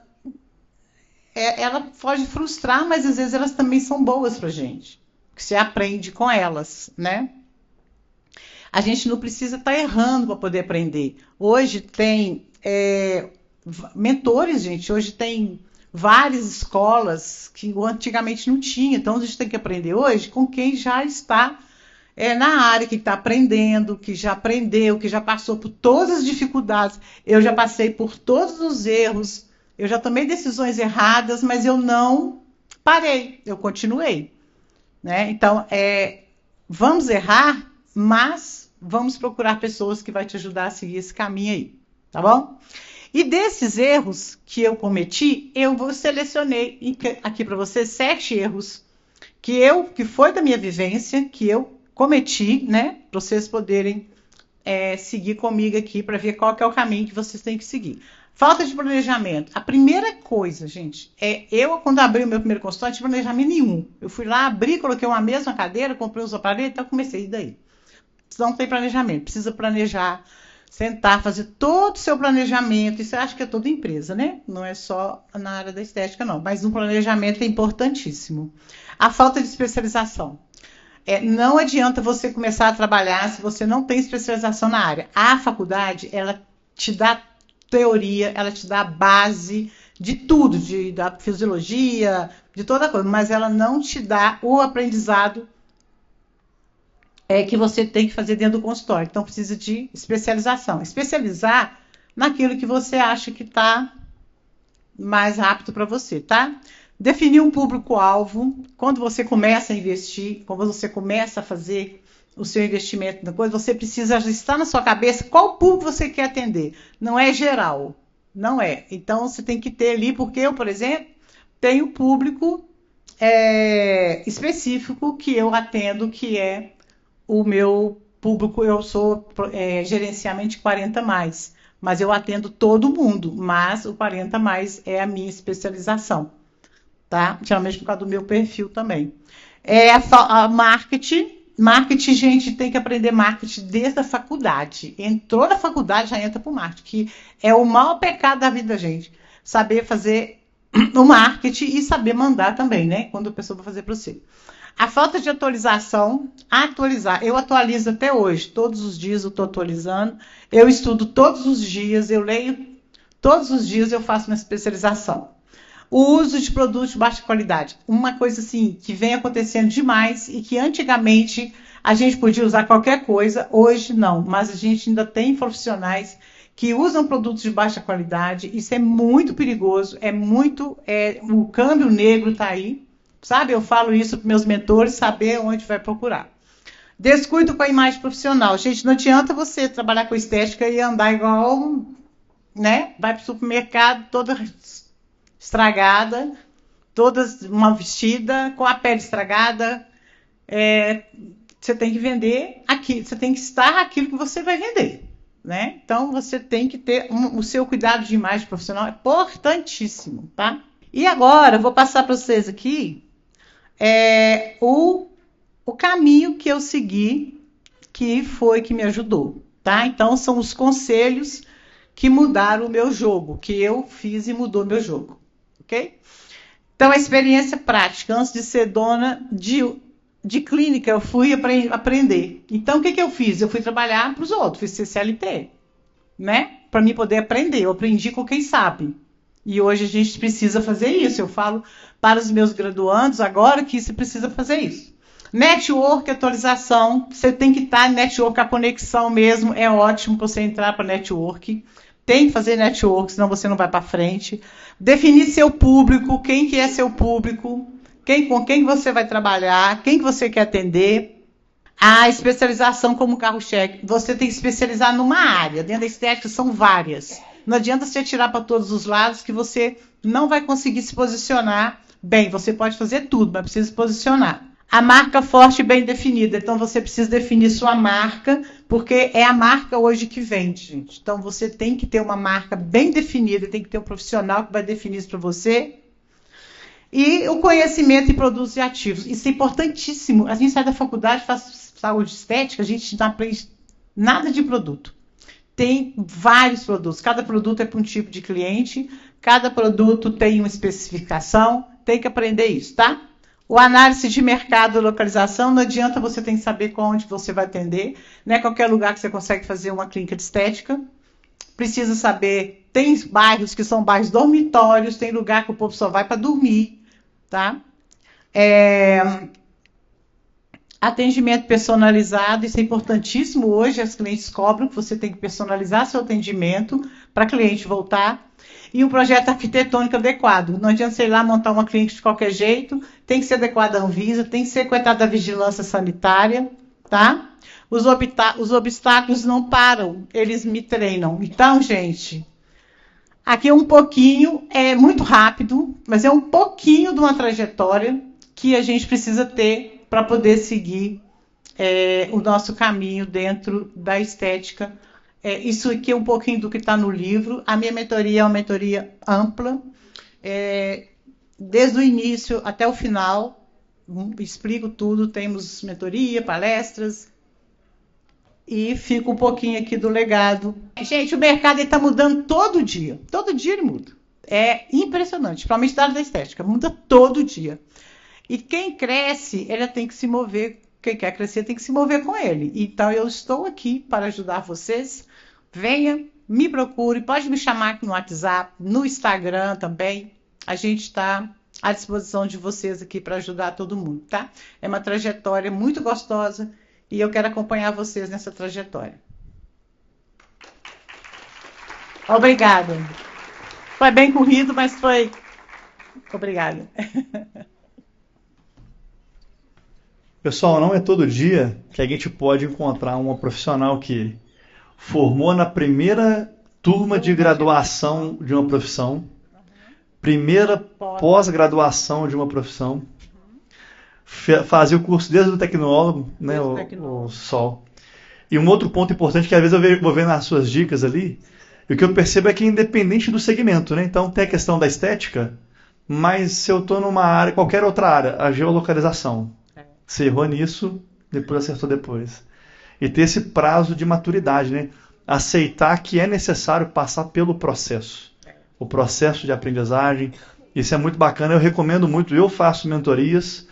pode frustrar, mas às vezes elas também são boas pra gente. Que você aprende com elas, né? A gente não precisa estar errando para poder aprender. Hoje tem mentores, gente. Hoje tem várias escolas que antigamente não tinha. Então, a gente tem que aprender hoje com quem já está na área, que está aprendendo, que já aprendeu, que já passou por todas as dificuldades. Eu já passei por todos os erros. Eu já tomei decisões erradas, mas eu não parei. Eu continuei. Né? Então, vamos errar, mas vamos procurar pessoas que vão te ajudar a seguir esse caminho aí, tá bom? E desses erros que eu cometi, eu selecionei aqui para vocês 7 erros que foi da minha vivência, que eu cometi, né? Para vocês poderem seguir comigo aqui para ver qual que é o caminho que vocês têm que seguir. Falta de planejamento. A primeira coisa, gente, quando abri o meu primeiro consultório, não tinha planejamento nenhum. Eu fui lá, abri, coloquei uma mesa, uma cadeira, comprei os aparelhos, então comecei. E daí? Não tem planejamento. Precisa planejar, sentar, fazer todo o seu planejamento. Isso eu acho que é toda empresa, né? Não é só na área da estética, não. Mas um planejamento é importantíssimo. A falta de especialização. Não adianta você começar a trabalhar se você não tem especialização na área. A faculdade, ela te dá teoria, ela te dá a base de tudo, da fisiologia, de toda coisa, mas ela não te dá o aprendizado que você tem que fazer dentro do consultório. Então, precisa de especialização. Especializar naquilo que você acha que está mais apto para você, tá? Definir um público-alvo. Quando você começa a investir, quando você começa a fazer o seu investimento na coisa, você precisa estar na sua cabeça qual público você quer atender. Não é geral, não é. Então, você tem que ter ali, porque eu, por exemplo, tenho público específico que eu atendo, que é o meu público. Eu sou gerenciamento 40+, mas eu atendo todo mundo, mas o 40+ é a minha especialização, tá? Geralmente por causa do meu perfil também. A marketing. Marketing, gente, tem que aprender marketing desde a faculdade. Entrou na faculdade, já entra para o marketing, que é o maior pecado da vida da gente. Saber fazer o marketing e saber mandar também, né? Quando a pessoa vai fazer para você. A falta de atualização, atualizar. Eu atualizo até hoje, todos os dias eu estou atualizando. Eu estudo todos os dias, eu leio todos os dias, eu faço uma especialização. O uso de produtos de baixa qualidade. Uma coisa assim que vem acontecendo demais e que antigamente a gente podia usar qualquer coisa, hoje não. Mas a gente ainda tem profissionais que usam produtos de baixa qualidade. Isso é muito perigoso, o câmbio negro está aí. Sabe, eu falo isso para meus mentores, saber onde vai procurar. Descuido com a imagem profissional. Gente, não adianta você trabalhar com estética e andar igual, né? Vai para o supermercado toda estragada, toda uma vestida, com a pele estragada. Você tem que vender aquilo, você tem que estar aquilo que você vai vender, né? Então, você tem que ter o seu cuidado de imagem profissional, é importantíssimo, tá? E agora, eu vou passar para vocês aqui o caminho que eu segui, que foi que me ajudou, tá? Então, são os conselhos que mudaram o meu jogo, que eu fiz e mudou meu jogo. Ok? Então, a experiência prática. Antes de ser dona de clínica, eu fui aprender. Então, o que eu fiz? Eu fui trabalhar para os outros, fiz CLT, né? Para mim poder aprender. Eu aprendi com quem sabe. E hoje a gente precisa fazer isso. Eu falo para os meus graduandos agora que você precisa fazer isso. Network, atualização. Você tem que estar em network, a conexão mesmo é ótimo para você entrar para network. Tem que fazer network, senão você não vai para frente. Definir seu público, quem que é seu público, com quem você vai trabalhar, quem que você quer atender. A especialização como carro-chefe. Você tem que especializar numa área. Dentro da estética são várias. Não adianta você atirar para todos os lados que você não vai conseguir se posicionar bem. Você pode fazer tudo, mas precisa se posicionar. A marca forte e bem definida. Então, você precisa definir sua marca, porque é a marca hoje que vende, gente. Então, você tem que ter uma marca bem definida, tem que ter um profissional que vai definir isso para você. E o conhecimento em produtos e ativos. Isso é importantíssimo. A gente sai da faculdade, faz saúde estética, a gente não aprende nada de produto. Tem vários produtos. Cada produto é para um tipo de cliente. Cada produto tem uma especificação. Tem que aprender isso, tá? O análise de mercado e localização, não adianta você tem que saber onde você vai atender. Não é qualquer lugar que você consegue fazer uma clínica de estética. Precisa saber, tem bairros que são bairros dormitórios, tem lugar que o povo só vai para dormir, tá? Atendimento personalizado, isso é importantíssimo. Hoje as clientes cobram que você tem que personalizar seu atendimento para a cliente voltar. E um projeto arquitetônico adequado. Não adianta você ir lá montar uma clínica de qualquer jeito, tem que ser adequado à Anvisa, tem que ser coitado da vigilância sanitária, tá? Os obstáculos não param, eles me treinam. Então, gente, aqui é um pouquinho, é muito rápido, mas é um pouquinho de uma trajetória que a gente precisa ter para poder seguir o nosso caminho dentro da estética. Isso aqui é um pouquinho do que está no livro. A minha mentoria é uma mentoria ampla, desde o início até o final, explico tudo, temos mentoria, palestras, e fica um pouquinho aqui do legado. Gente, o mercado está mudando todo dia ele muda. É impressionante, principalmente da área da estética, muda todo dia. E quem cresce, ele tem que se mover, quem quer crescer tem que se mover com ele. Então eu estou aqui para ajudar vocês. Venha, me procure, pode me chamar aqui no WhatsApp, no Instagram também. A gente está à disposição de vocês aqui para ajudar todo mundo, tá? É uma trajetória muito gostosa e eu quero acompanhar vocês nessa trajetória. Obrigada. Foi bem corrido, mas foi... Obrigada. Pessoal, não é todo dia que a gente pode encontrar uma profissional que formou na primeira turma de graduação de uma profissão, primeira pós-graduação de uma profissão, fazia o curso desde o tecnólogo, né, o Sol. E um outro ponto importante que às vezes eu vou ver nas suas dicas ali, e o que eu percebo é que independente do segmento, né, então tem a questão da estética, mas se eu estou numa área, qualquer outra área, a geolocalização, você errou nisso, depois acertou depois. E ter esse prazo de maturidade, né? Aceitar que é necessário passar pelo processo. O processo de aprendizagem. Isso é muito bacana, eu recomendo muito. Eu faço mentorias,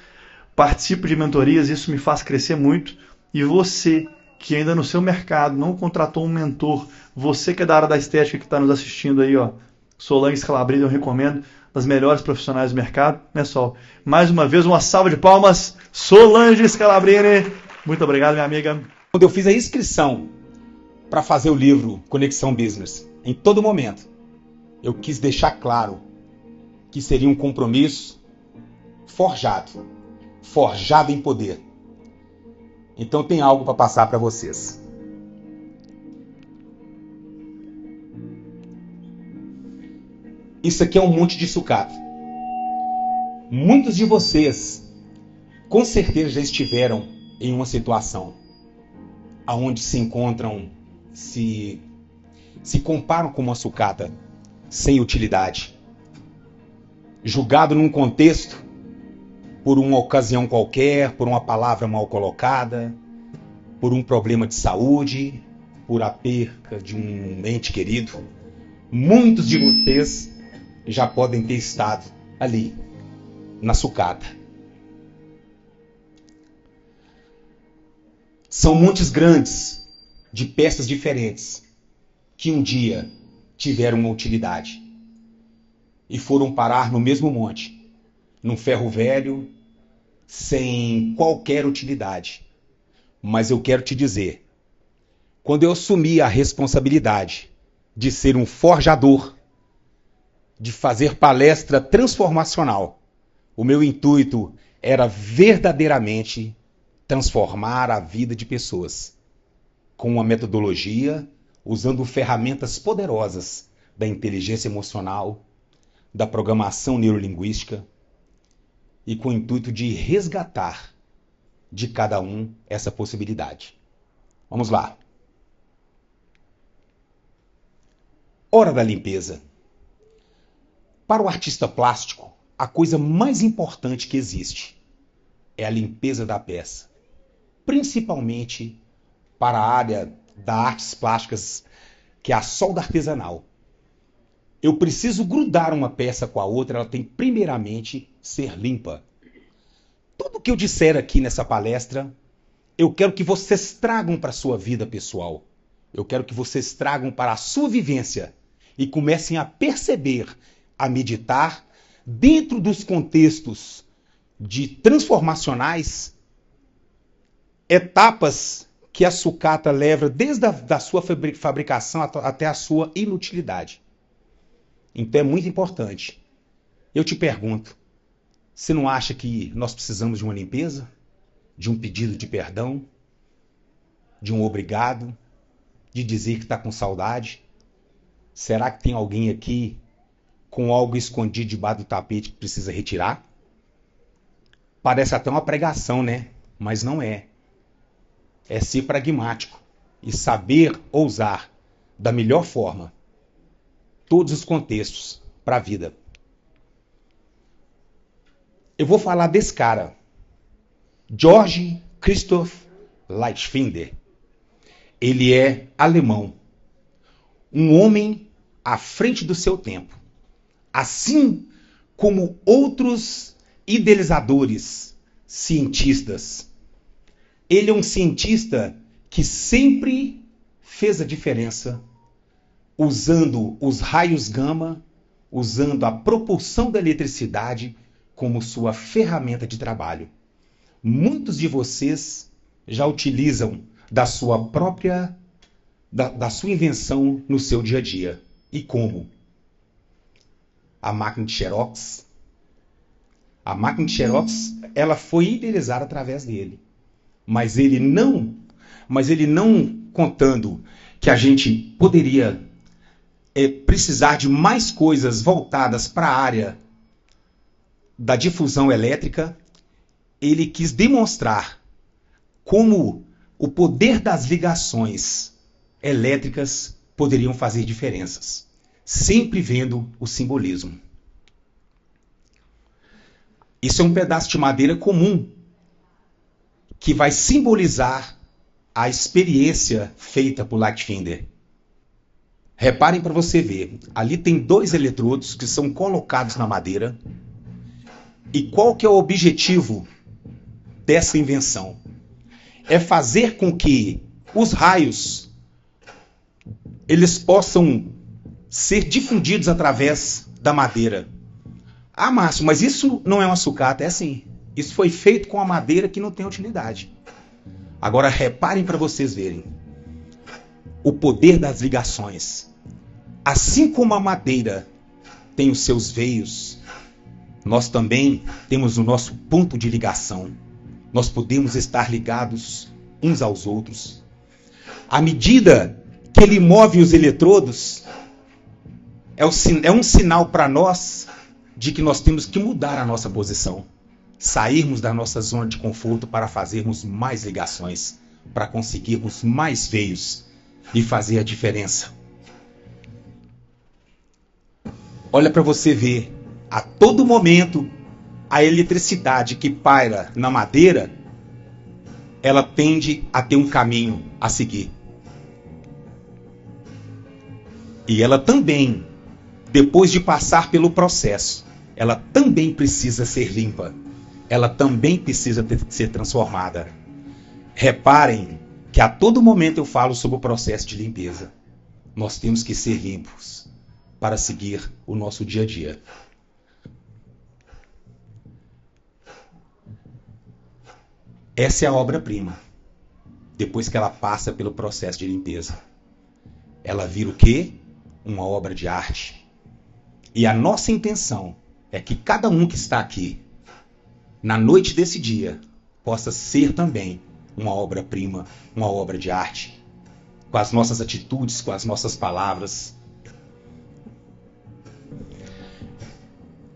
participo de mentorias, isso me faz crescer muito. E você, que ainda no seu mercado não contratou um mentor, você que é da área da estética que está nos assistindo aí, ó, Solange Scalabrini, eu recomendo, das melhores profissionais do mercado, né, Sol? Mais uma vez, uma salva de palmas, Solange Scalabrini. Muito obrigado, minha amiga. Quando eu fiz a inscrição para fazer o livro Conexão Business, em todo momento, eu quis deixar claro que seria um compromisso forjado em poder. Então tem algo para passar para vocês. Isso aqui é um monte de sucata. Muitos de vocês, com certeza, já estiveram em uma situação aonde se encontram, se comparam com uma sucata sem utilidade, julgado num contexto por uma ocasião qualquer, por uma palavra mal colocada, por um problema de saúde, por a perca de um ente querido. Muitos de vocês já podem ter estado ali, na sucata. São montes grandes, de peças diferentes, que um dia tiveram uma utilidade e foram parar no mesmo monte, num ferro velho, sem qualquer utilidade. Mas eu quero te dizer, quando eu assumi a responsabilidade de ser um forjador, de fazer palestra transformacional, o meu intuito era verdadeiramente transformar a vida de pessoas com uma metodologia, usando ferramentas poderosas da inteligência emocional, da programação neurolinguística e com o intuito de resgatar de cada um essa possibilidade. Vamos lá. Hora da limpeza. Para o artista plástico, a coisa mais importante que existe é a limpeza da peça. Principalmente para a área das artes plásticas, que é a solda artesanal. Eu preciso grudar uma peça com a outra, ela tem primeiramente ser limpa. Tudo que eu disser aqui nessa palestra, eu quero que vocês tragam para a sua vida pessoal. Eu quero que vocês tragam para a sua vivência e comecem a perceber, a meditar dentro dos contextos de transformacionais, etapas que a sucata leva desde a sua fabricação até a sua inutilidade. Então é muito importante. Eu te pergunto, você não acha que nós precisamos de uma limpeza? De um pedido de perdão? De um obrigado? De dizer que está com saudade? Será que tem alguém aqui com algo escondido debaixo do tapete que precisa retirar? Parece até uma pregação, né? Mas não é. É ser pragmático e saber ousar da melhor forma todos os contextos para a vida. Eu vou falar desse cara, Georg Christoph Lightfinder. Ele é alemão, um homem à frente do seu tempo, assim como outros idealizadores, cientistas. Ele é um cientista que sempre fez a diferença usando os raios gama, usando a propulsão da eletricidade como sua ferramenta de trabalho. Muitos de vocês já utilizam da sua própria, da sua invenção no seu dia a dia. E como? A máquina de Xerox. A máquina de Xerox, ela foi idealizada através dele. Mas ele não contando que a gente poderia precisar de mais coisas voltadas para a área da difusão elétrica, ele quis demonstrar como o poder das ligações elétricas poderiam fazer diferenças, sempre vendo o simbolismo. Isso é um pedaço de madeira comum que vai simbolizar a experiência feita por Lightfinder. Reparem para você ver, ali tem 2 eletrodos que são colocados na madeira. E qual que é o objetivo dessa invenção? É fazer com que os raios eles possam ser difundidos através da madeira. Ah, Márcio, mas isso não é uma sucata. É sim. Isso foi feito com a madeira que não tem utilidade. Agora reparem para vocês verem o poder das ligações. Assim como a madeira tem os seus veios, nós também temos o nosso ponto de ligação. Nós podemos estar ligados uns aos outros. À medida que ele move os eletrodos, é um sinal para nós de que nós temos que mudar a nossa posição. Sairmos da nossa zona de conforto para fazermos mais ligações, para conseguirmos mais veios e fazer a diferença. Olha para você ver, a todo momento, a eletricidade que paira na madeira, ela tende a ter um caminho a seguir. E ela também, depois de passar pelo processo, ela também precisa ser limpa. Ela também precisa ser transformada. Reparem que a todo momento eu falo sobre o processo de limpeza. Nós temos que ser limpos para seguir o nosso dia a dia. Essa é a obra-prima. Depois que ela passa pelo processo de limpeza, ela vira o quê? Uma obra de arte. E a nossa intenção é que cada um que está aqui, na noite desse dia, possa ser também uma obra-prima, uma obra de arte, com as nossas atitudes, com as nossas palavras.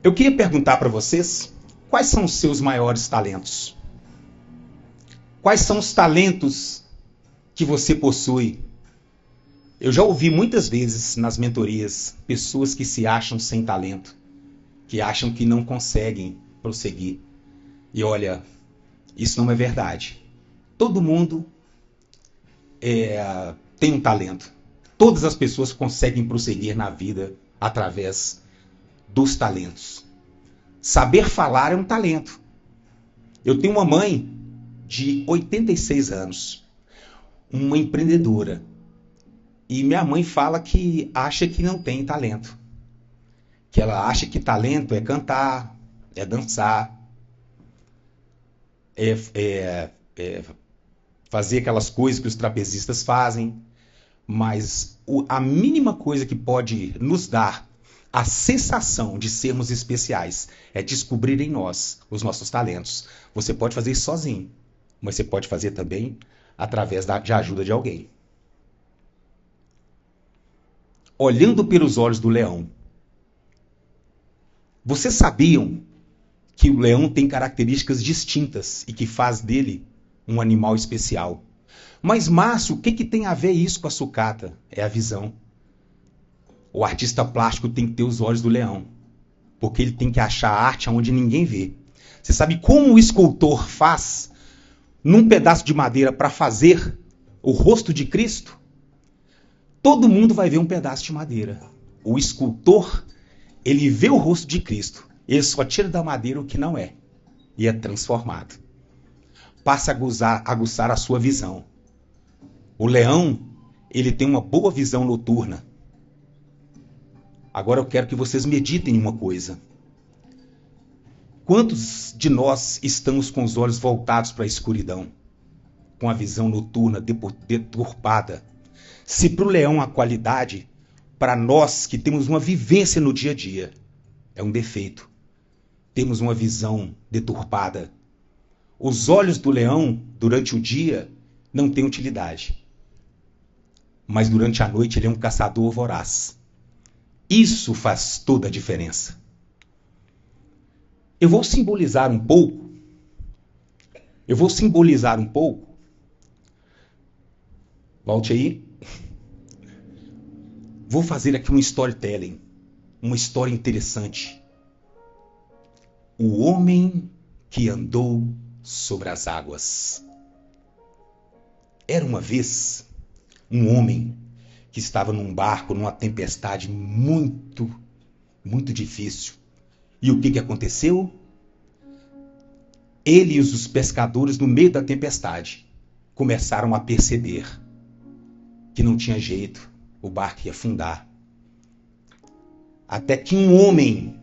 Eu queria perguntar para vocês, quais são os seus maiores talentos? Quais são os talentos que você possui? Eu já ouvi muitas vezes nas mentorias pessoas que se acham sem talento, que acham que não conseguem prosseguir. E olha, isso não é verdade. Todo mundo tem um talento. Todas as pessoas conseguem prosseguir na vida através dos talentos. Saber falar é um talento. Eu tenho uma mãe de 86 anos, uma empreendedora. E minha mãe fala que acha que não tem talento. Que ela acha que talento é cantar, é dançar, é fazer aquelas coisas que os trapezistas fazem. Mas a mínima coisa que pode nos dar a sensação de sermos especiais é descobrir em nós os nossos talentos. Você pode fazer isso sozinho, mas você pode fazer também através de ajuda de alguém. Olhando pelos olhos do leão. Vocês sabiam que o leão tem características distintas e que faz dele um animal especial? Mas, Márcio, o que tem a ver isso com a sucata? É a visão. O artista plástico tem que ter os olhos do leão, porque ele tem que achar a arte onde ninguém vê. Você sabe como o escultor faz num pedaço de madeira para fazer o rosto de Cristo? Todo mundo vai ver um pedaço de madeira. O escultor, ele vê o rosto de Cristo. Ele só tira da madeira o que não é. E é transformado. Passa a aguçar a sua visão. O leão, ele tem uma boa visão noturna. Agora eu quero que vocês meditem em uma coisa. Quantos de nós estamos com os olhos voltados para a escuridão? Com a visão noturna deturpada? Se para o leão a qualidade, para nós que temos uma vivência no dia a dia, é um defeito. Temos uma visão deturpada. Os olhos do leão, durante o dia, não têm utilidade. Mas durante a noite ele é um caçador voraz. Isso faz toda a diferença. Eu vou simbolizar um pouco. Volte aí. Vou fazer aqui um storytelling. Uma história interessante. O homem que andou sobre as águas. Era uma vez um homem que estava num barco, numa tempestade muito, muito difícil. E o que aconteceu? Ele e os pescadores, no meio da tempestade, começaram a perceber que não tinha jeito, o barco ia afundar. Até que um homem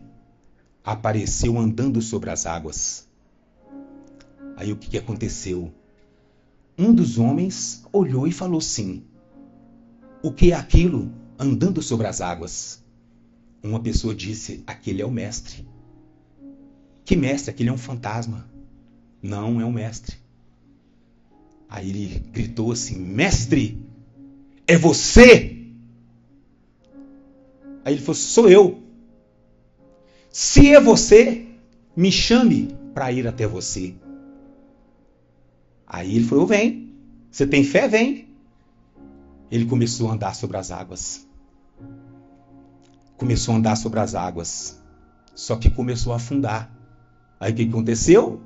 apareceu andando sobre as águas. Aí o que aconteceu? Um dos homens olhou e falou assim: o que é aquilo andando sobre as águas? Uma pessoa disse: aquele é o mestre. Que mestre? Aquele é um fantasma. Não, é um mestre. Aí ele gritou assim: mestre, é você? Aí ele falou: sou eu. Se é você, me chame para ir até você. Aí ele falou: vem. Você tem fé? Vem. Ele começou a andar sobre as águas. Começou a andar sobre as águas. Só que começou a afundar. Aí o que aconteceu?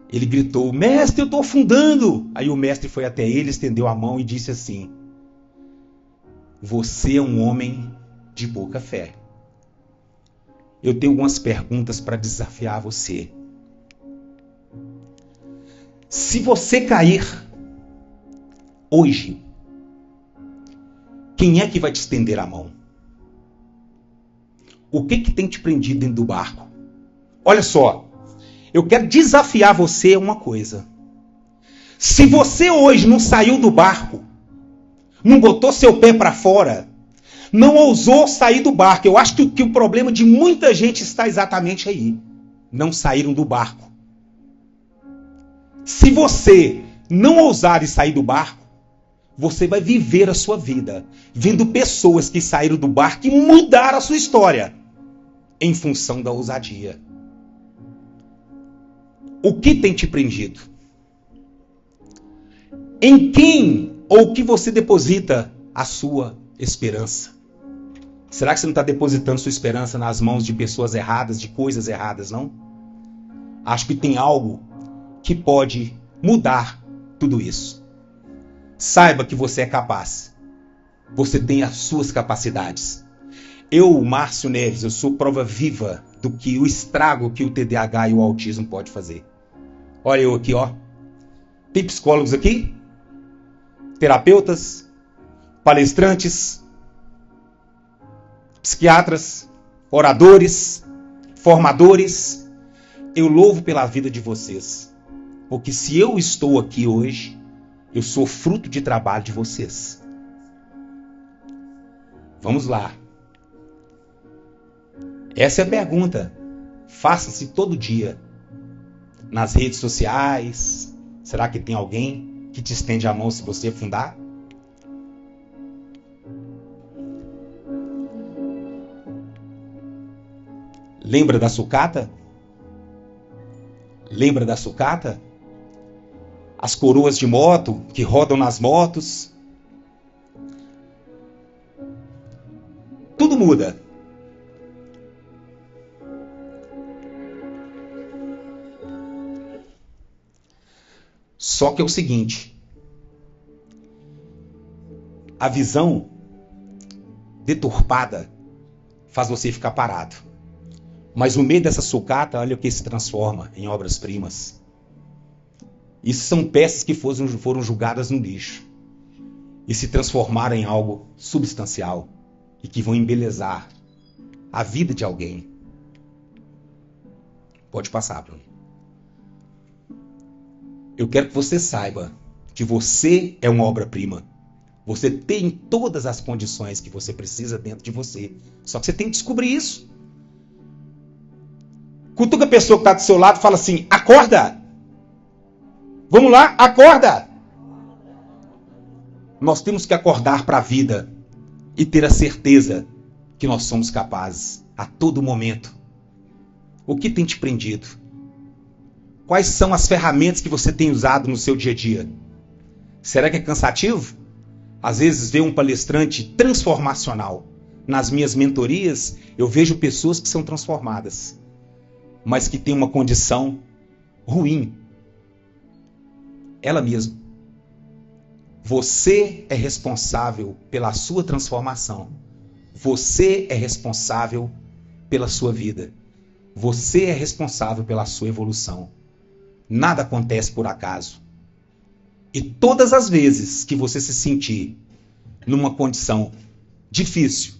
Ele gritou: mestre, eu estou afundando. Aí o mestre foi até ele, estendeu a mão e disse assim: você é um homem de pouca fé. Eu tenho algumas perguntas para desafiar você. Se você cair hoje, quem é que vai te estender a mão? O que tem te prendido dentro do barco? Olha só, eu quero desafiar você a uma coisa. Se você hoje não saiu do barco, não botou seu pé para fora, não ousou sair do barco, eu acho que o problema de muita gente está exatamente aí. Não saíram do barco. Se você não ousar e sair do barco, você vai viver a sua vida vendo pessoas que saíram do barco e mudaram a sua história em função da ousadia. O que tem te prendido? Em quem ou que você deposita a sua esperança? Será que você não está depositando sua esperança nas mãos de pessoas erradas, de coisas erradas, não? Acho que tem algo que pode mudar tudo isso. Saiba que você é capaz. Você tem as suas capacidades. Eu, Márcio Neves, eu sou prova viva do que o estrago que o TDAH e o autismo pode fazer. Olha eu aqui, ó. Tem psicólogos aqui? Terapeutas? Palestrantes? Psiquiatras? Oradores? Formadores? Eu louvo pela vida de vocês. Porque se eu estou aqui hoje, eu sou fruto de trabalho de vocês. Vamos lá. Essa é a pergunta. Faça-se todo dia. Nas redes sociais. Será que tem alguém que te estende a mão se você afundar? Lembra da sucata? Lembra da sucata? As coroas de moto que rodam nas motos. Tudo muda. Só que é o seguinte, a visão deturpada faz você ficar parado. Mas no meio dessa sucata, olha o que se transforma em obras-primas. Isso são peças que foram julgadas no lixo e se transformaram em algo substancial e que vão embelezar a vida de alguém. Pode passar, Bruno. Eu quero que você saiba que você é uma obra-prima. Você tem todas as condições que você precisa dentro de você. Só que você tem que descobrir isso. Cutuca a pessoa que está do seu lado e fala assim, acorda! Vamos lá, acorda! Nós temos que acordar para a vida e ter a certeza que nós somos capazes a todo momento. O que tem te prendido? Quais são as ferramentas que você tem usado no seu dia a dia? Será que é cansativo? Às vezes ver um palestrante transformacional. Nas minhas mentorias, eu vejo pessoas que são transformadas, mas que têm uma condição ruim. Ela mesma. Você é responsável pela sua transformação. Você é responsável pela sua vida. Você é responsável pela sua evolução. Nada acontece por acaso. E todas as vezes que você se sentir numa condição difícil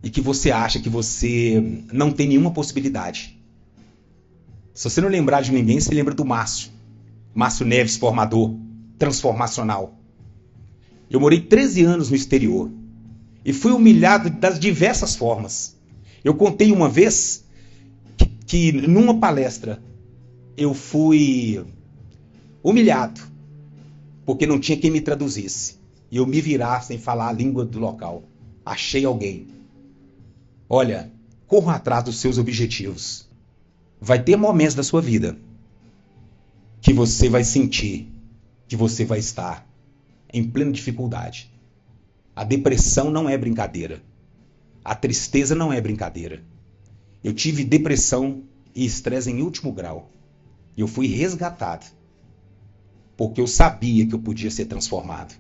e que você acha que você não tem nenhuma possibilidade, se você não lembrar de ninguém, você lembra do Márcio. Márcio Neves, formador, transformacional. Eu morei 13 anos no exterior e fui humilhado das diversas formas. Eu contei uma vez que numa palestra eu fui humilhado porque não tinha quem me traduzisse. E eu me virar sem falar a língua do local. Achei alguém. Olha, corra atrás dos seus objetivos. Vai ter momentos da sua vida que você vai sentir que você vai estar em plena dificuldade. A depressão não é brincadeira. A tristeza não é brincadeira. Eu tive depressão e estresse em último grau. E eu fui resgatado. Porque eu sabia que eu podia ser transformado.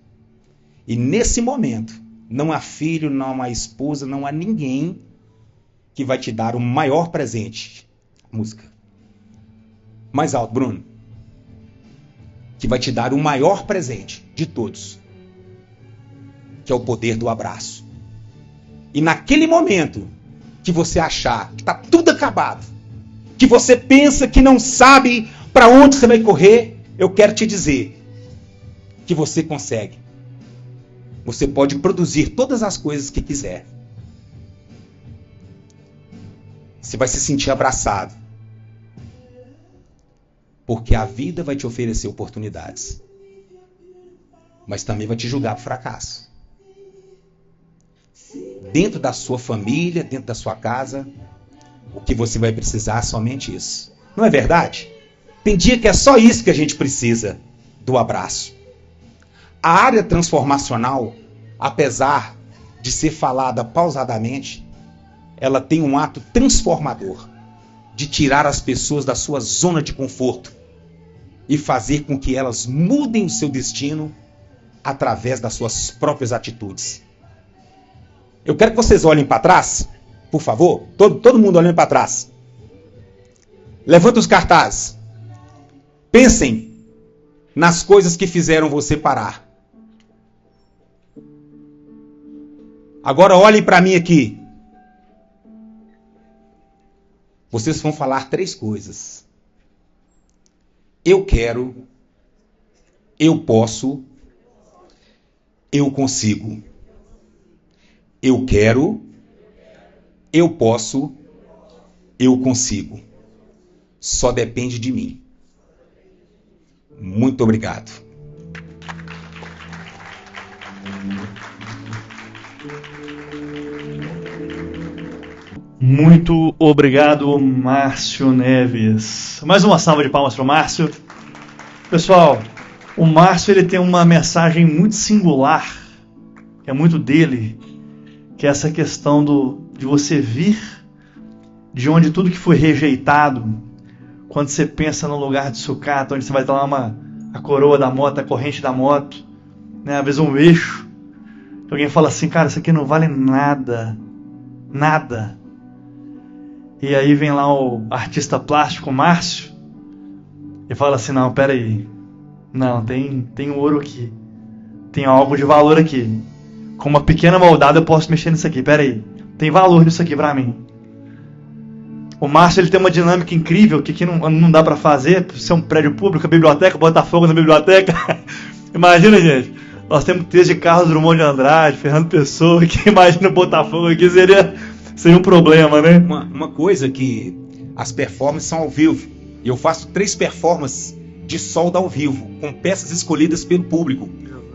E nesse momento, não há filho, não há esposa, não há ninguém que vai te dar o maior presente. Música. Mais alto, Bruno. Que vai te dar o maior presente de todos. Que é o poder do abraço. E naquele momento que você achar que está tudo acabado, que você pensa que não sabe para onde você vai correr, eu quero te dizer que você consegue. Você pode produzir todas as coisas que quiser. Você vai se sentir abraçado. Porque a vida vai te oferecer oportunidades. Mas também vai te julgar por fracasso. Dentro da sua família, dentro da sua casa, o que você vai precisar é somente isso. Não é verdade? Tem dia que é só isso que a gente precisa, do abraço. A área transformacional, apesar de ser falada pausadamente, ela tem um ato transformador de tirar as pessoas da sua zona de conforto e fazer com que elas mudem o seu destino através das suas próprias atitudes. Eu quero que vocês olhem para trás, por favor, todo mundo olhando para trás. Levanta os cartazes. Pensem nas coisas que fizeram você parar. Agora olhem para mim aqui. Vocês vão falar 3 coisas. Eu quero, eu posso, eu consigo. Eu quero, eu posso, eu consigo. Só depende de mim. Muito obrigado. Muito obrigado, Márcio Neves. Mais uma salva de palmas para o Márcio. Pessoal, o Márcio ele tem uma mensagem muito singular, que é muito dele, que é essa questão de você vir de onde tudo que foi rejeitado, quando você pensa no lugar de sucata, onde você vai dar a coroa da moto, a corrente da moto, né? Às vezes um eixo, alguém fala assim, cara, isso aqui não vale nada, nada. E aí vem lá o artista plástico, o Márcio, e fala assim, não, peraí, não, tem ouro aqui, tem algo de valor aqui. Com uma pequena moldada eu posso mexer nisso aqui, peraí, tem valor nisso aqui pra mim. O Márcio ele tem uma dinâmica incrível que aqui não dá pra fazer, ser um prédio público, a biblioteca, botar fogo na biblioteca. Imagina, gente, nós temos texto de Carlos Drummond de Andrade, Fernando Pessoa, que imagina botar fogo aqui seria um problema, né? Uma coisa que as performances são ao vivo. E eu faço 3 performances de solda ao vivo, com peças escolhidas pelo público.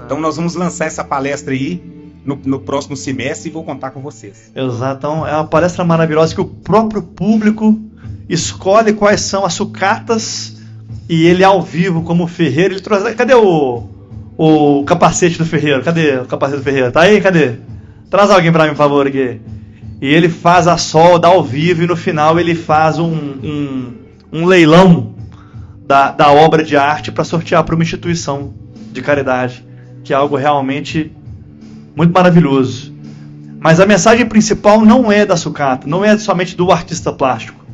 Então nós vamos lançar essa palestra aí no próximo semestre e vou contar com vocês. Exato, então é uma palestra maravilhosa que o próprio público escolhe quais são as sucatas e ele ao vivo, como ferreiro, ele trouxe... Cadê o capacete do ferreiro? Cadê o capacete do ferreiro? Tá aí? Cadê? Traz alguém pra mim, por favor, aqui. E ele faz a solda ao vivo e no final ele faz um leilão da obra de arte para sortear para uma instituição de caridade, que é algo realmente muito maravilhoso. Mas a mensagem principal não é da sucata, não é somente do artista plástico.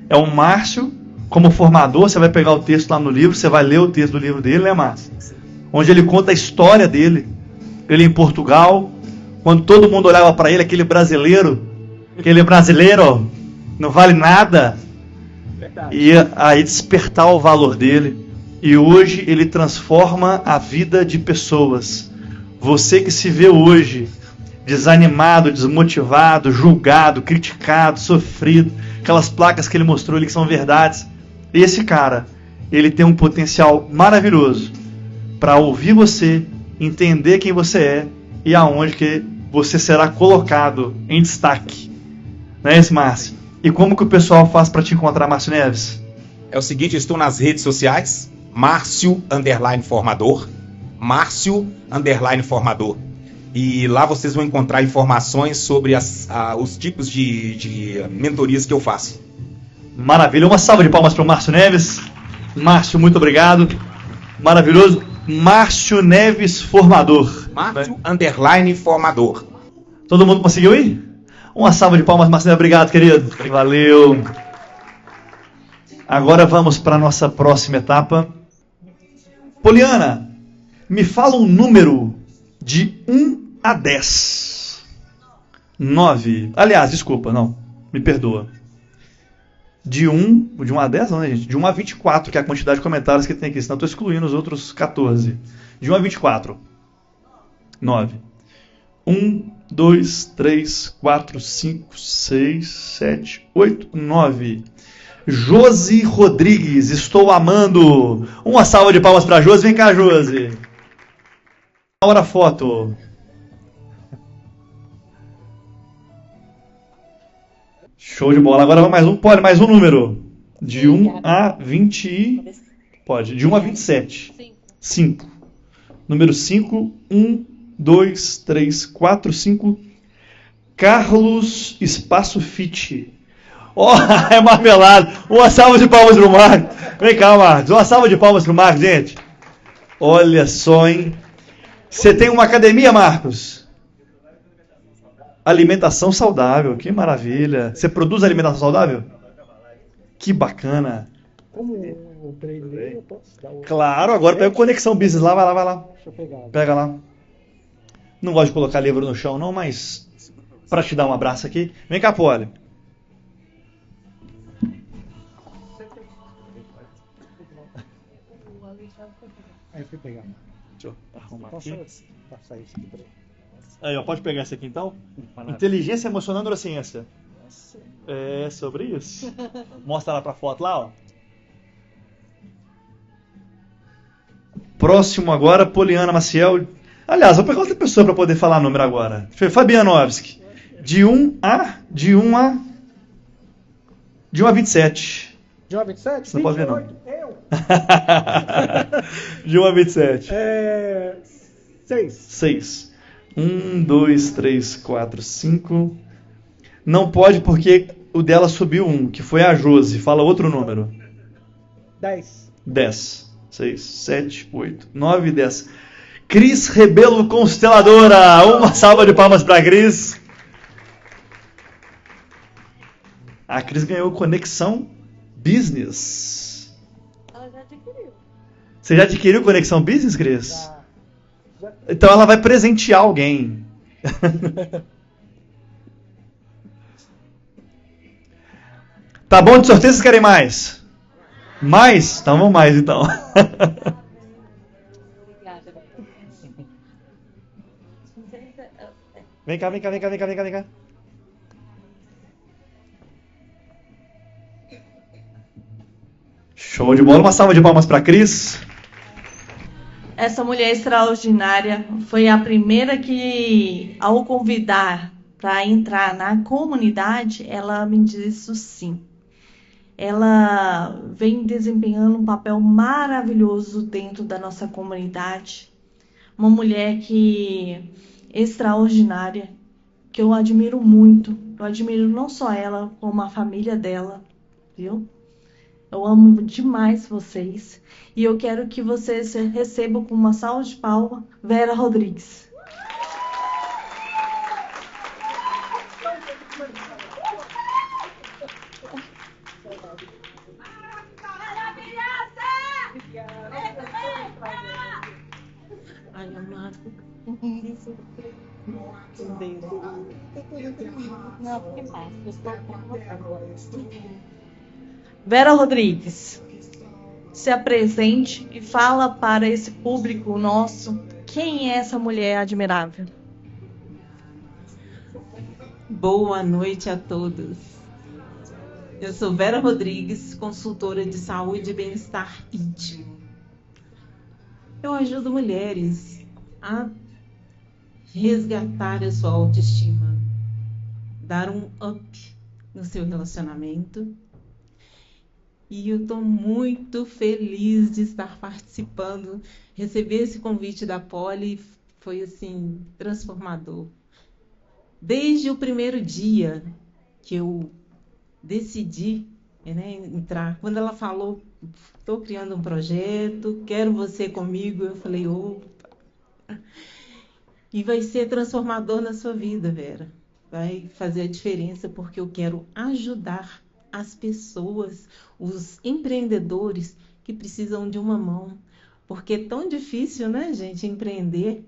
É o Márcio, como formador, você vai pegar o texto lá no livro, você vai ler o texto do livro dele, né, Márcio? Onde ele conta a história dele. Ele em Portugal, quando todo mundo olhava para ele, aquele brasileiro não vale nada. Verdade. E aí despertar o valor dele. E hoje ele transforma a vida de pessoas. Você que se vê hoje desanimado, desmotivado, julgado, criticado, sofrido, aquelas placas que ele mostrou ali que são verdades, esse cara, ele tem um potencial maravilhoso para ouvir você, entender quem você é e aonde que você será colocado em destaque. Não é isso, Márcio? E como que o pessoal faz para te encontrar, Márcio Neves? É o seguinte, eu estou nas redes sociais, Márcio_Formador, Márcio_Formador. E lá vocês vão encontrar informações sobre os tipos de mentorias que eu faço. Maravilha, uma salva de palmas para o Márcio Neves. Márcio, muito obrigado. Maravilhoso. Márcio Neves Formador. Márcio_Formador. Todo mundo conseguiu ir? Uma salva de palmas, Márcio Neves. Obrigado, querido. Valeu. Agora vamos para a nossa próxima etapa. Poliana, me fala um número de 1 a 10. 9. Aliás, desculpa, não. Me perdoa. De 1 a 10 não, né, gente? De 1 a 24, que é a quantidade de comentários que tem aqui. Senão eu estou excluindo os outros 14. De 1 a 24. 9. 1, 2, 3, 4, 5, 6, 7, 8, 9. Josi Rodrigues, estou amando. Uma salva de palmas para Josi. Vem cá, Josi. Hora foto. Show de bola. Agora mais um. Pode, mais um número. De 1 a 20. Pode. De 1 a 27. 5. Número 5, 1, 2, 3, 4, 5. Carlos Espaço Fit. Ó, é marmelado. Uma salva de palmas pro Marcos. Vem cá, Marcos. Uma salva de palmas pro Marcos, gente. Olha só, hein? Você tem uma academia, Marcos? Alimentação saudável. Que maravilha. Você produz alimentação saudável? Que bacana. Como eu treinei, eu posso dar o... Claro, agora pega o Conexão Business lá, vai lá. Deixa eu pegar. Pega lá. Não gosto de colocar livro no chão, não, mas para te dar um abraço aqui. Vem cá, Poli. Aí eu fui pegar. Deixa eu arrumar Posso aqui. passar isso aqui pra ele? Aí, ó, pode pegar esse aqui então? Inteligência Emocional e Neurociência. É sobre isso. Mostra lá pra foto lá, ó. Próximo agora, Poliana Maciel. Aliás, vou pegar outra pessoa para poder falar número agora. Fabianovski. De 1 a 27. De 1 a 27? Você não pode ver, não. 28, eu. De 1 a 27. 6. 6. 1, 2, 3, 4, 5. Não pode porque o dela subiu 1, que foi a Josi. Fala outro número. 10. 10. 6, 7, 8, 9 e 10. Cris Rebelo Consteladora. Uma salva de palmas para a Cris. A Cris ganhou Conexão Business. Ela já adquiriu. Você já adquiriu Conexão Business, Cris? Já. Então ela vai presentear alguém. Tá bom de sorteio, vocês querem mais? Mais? Então vamos mais, então. Obrigada. Vem cá. Show de bola. Uma salva de palmas para Cris. Essa mulher extraordinária foi a primeira que, ao convidar para entrar na comunidade, ela me disse sim. Ela vem desempenhando um papel maravilhoso dentro da nossa comunidade. Uma mulher extraordinária, que eu admiro muito. Eu admiro não só ela, como a família dela, viu? Eu amo demais vocês. E eu quero que vocês recebam com uma salva de palmas Vera Rodrigues. Ai, amado. Não, porque passa. Vera Rodrigues, se apresente e fala para esse público nosso quem é essa mulher admirável. Boa noite a todos. Eu sou Vera Rodrigues, consultora de saúde e bem-estar íntimo. Eu ajudo mulheres a resgatar a sua autoestima, dar um up no seu relacionamento. E eu estou muito feliz de estar participando. Receber esse convite da Poli foi, assim, transformador. Desde o primeiro dia que eu decidi, né, entrar, quando ela falou, estou criando um projeto, quero você comigo, eu falei, opa. E vai ser transformador na sua vida, Vera. Vai fazer a diferença porque eu quero ajudar as pessoas, os empreendedores que precisam de uma mão. Porque é tão difícil, né, gente, empreender.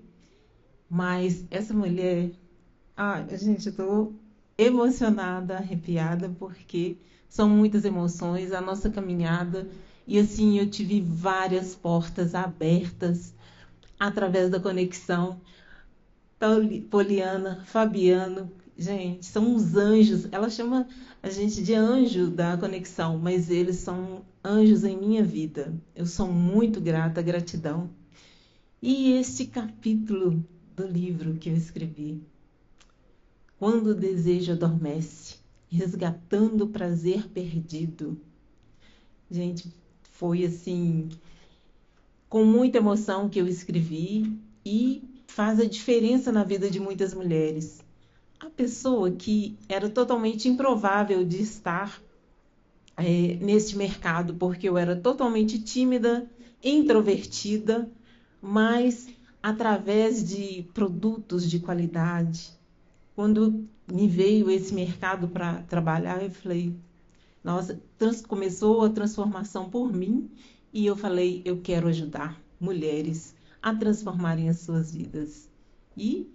Mas essa mulher... gente, eu estou emocionada, arrepiada, porque são muitas emoções, a nossa caminhada. E assim, eu tive várias portas abertas através da conexão. Poliana, Fabiano, gente, são uns anjos. Ela chama a gente de anjo da conexão, mas eles são anjos em minha vida. Eu sou muito grata, gratidão. E este capítulo do livro que eu escrevi, Quando o Desejo Adormece, Resgatando o Prazer Perdido. Gente, foi assim, com muita emoção que eu escrevi e faz a diferença na vida de muitas mulheres. A pessoa que era totalmente improvável de estar neste mercado, porque eu era totalmente tímida, introvertida, mas através de produtos de qualidade, quando me veio esse mercado para trabalhar, eu falei, nossa, começou a transformação por mim e eu falei, eu quero ajudar mulheres a transformarem as suas vidas. E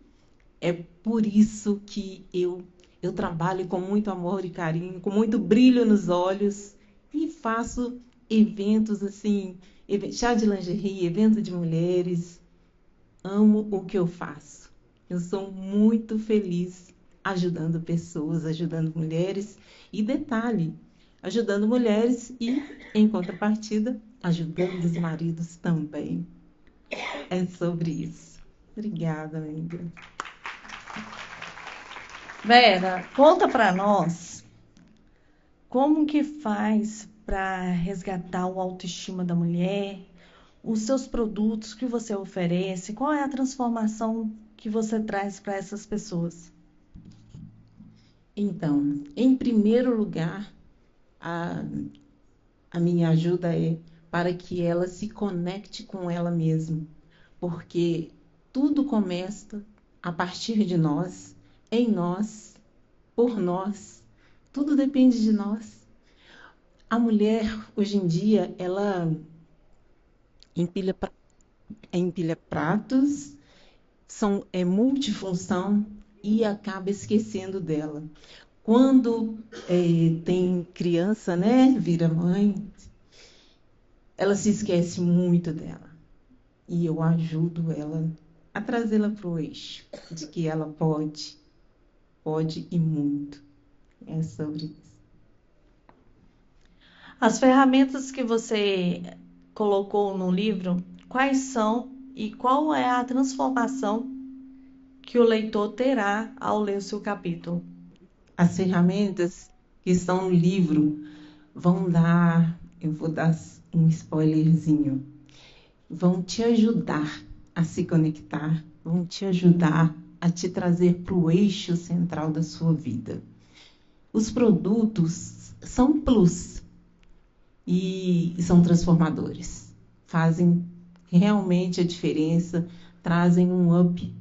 é por isso que eu trabalho com muito amor e carinho, com muito brilho nos olhos e faço eventos assim, chá de lingerie, evento de mulheres. Amo o que eu faço. Eu sou muito feliz ajudando pessoas, ajudando mulheres. E detalhe, ajudando mulheres e, em contrapartida, ajudando os maridos também. É sobre isso. Obrigada, amiga. Vera, conta para nós como que faz para resgatar o autoestima da mulher, os seus produtos que você oferece, qual é a transformação que você traz para essas pessoas? Então, em primeiro lugar, a minha ajuda é para que ela se conecte com ela mesma, porque tudo começa a partir de nós, em nós, por nós, tudo depende de nós. A mulher, hoje em dia, ela empilha pratos, é multifunção e acaba esquecendo dela. Quando tem criança, né, vira mãe, ela se esquece muito dela. E eu ajudo ela a trazê-la para o eixo, de que ela pode e muito. É sobre isso. As ferramentas que você colocou no livro, quais são e qual é a transformação que o leitor terá ao ler o seu capítulo? As ferramentas que estão no livro vão dar, eu vou dar um spoilerzinho, vão te ajudar a se conectar, vão te ajudar a te trazer para o eixo central da sua vida. Os produtos são plus e são transformadores, fazem realmente a diferença, trazem um up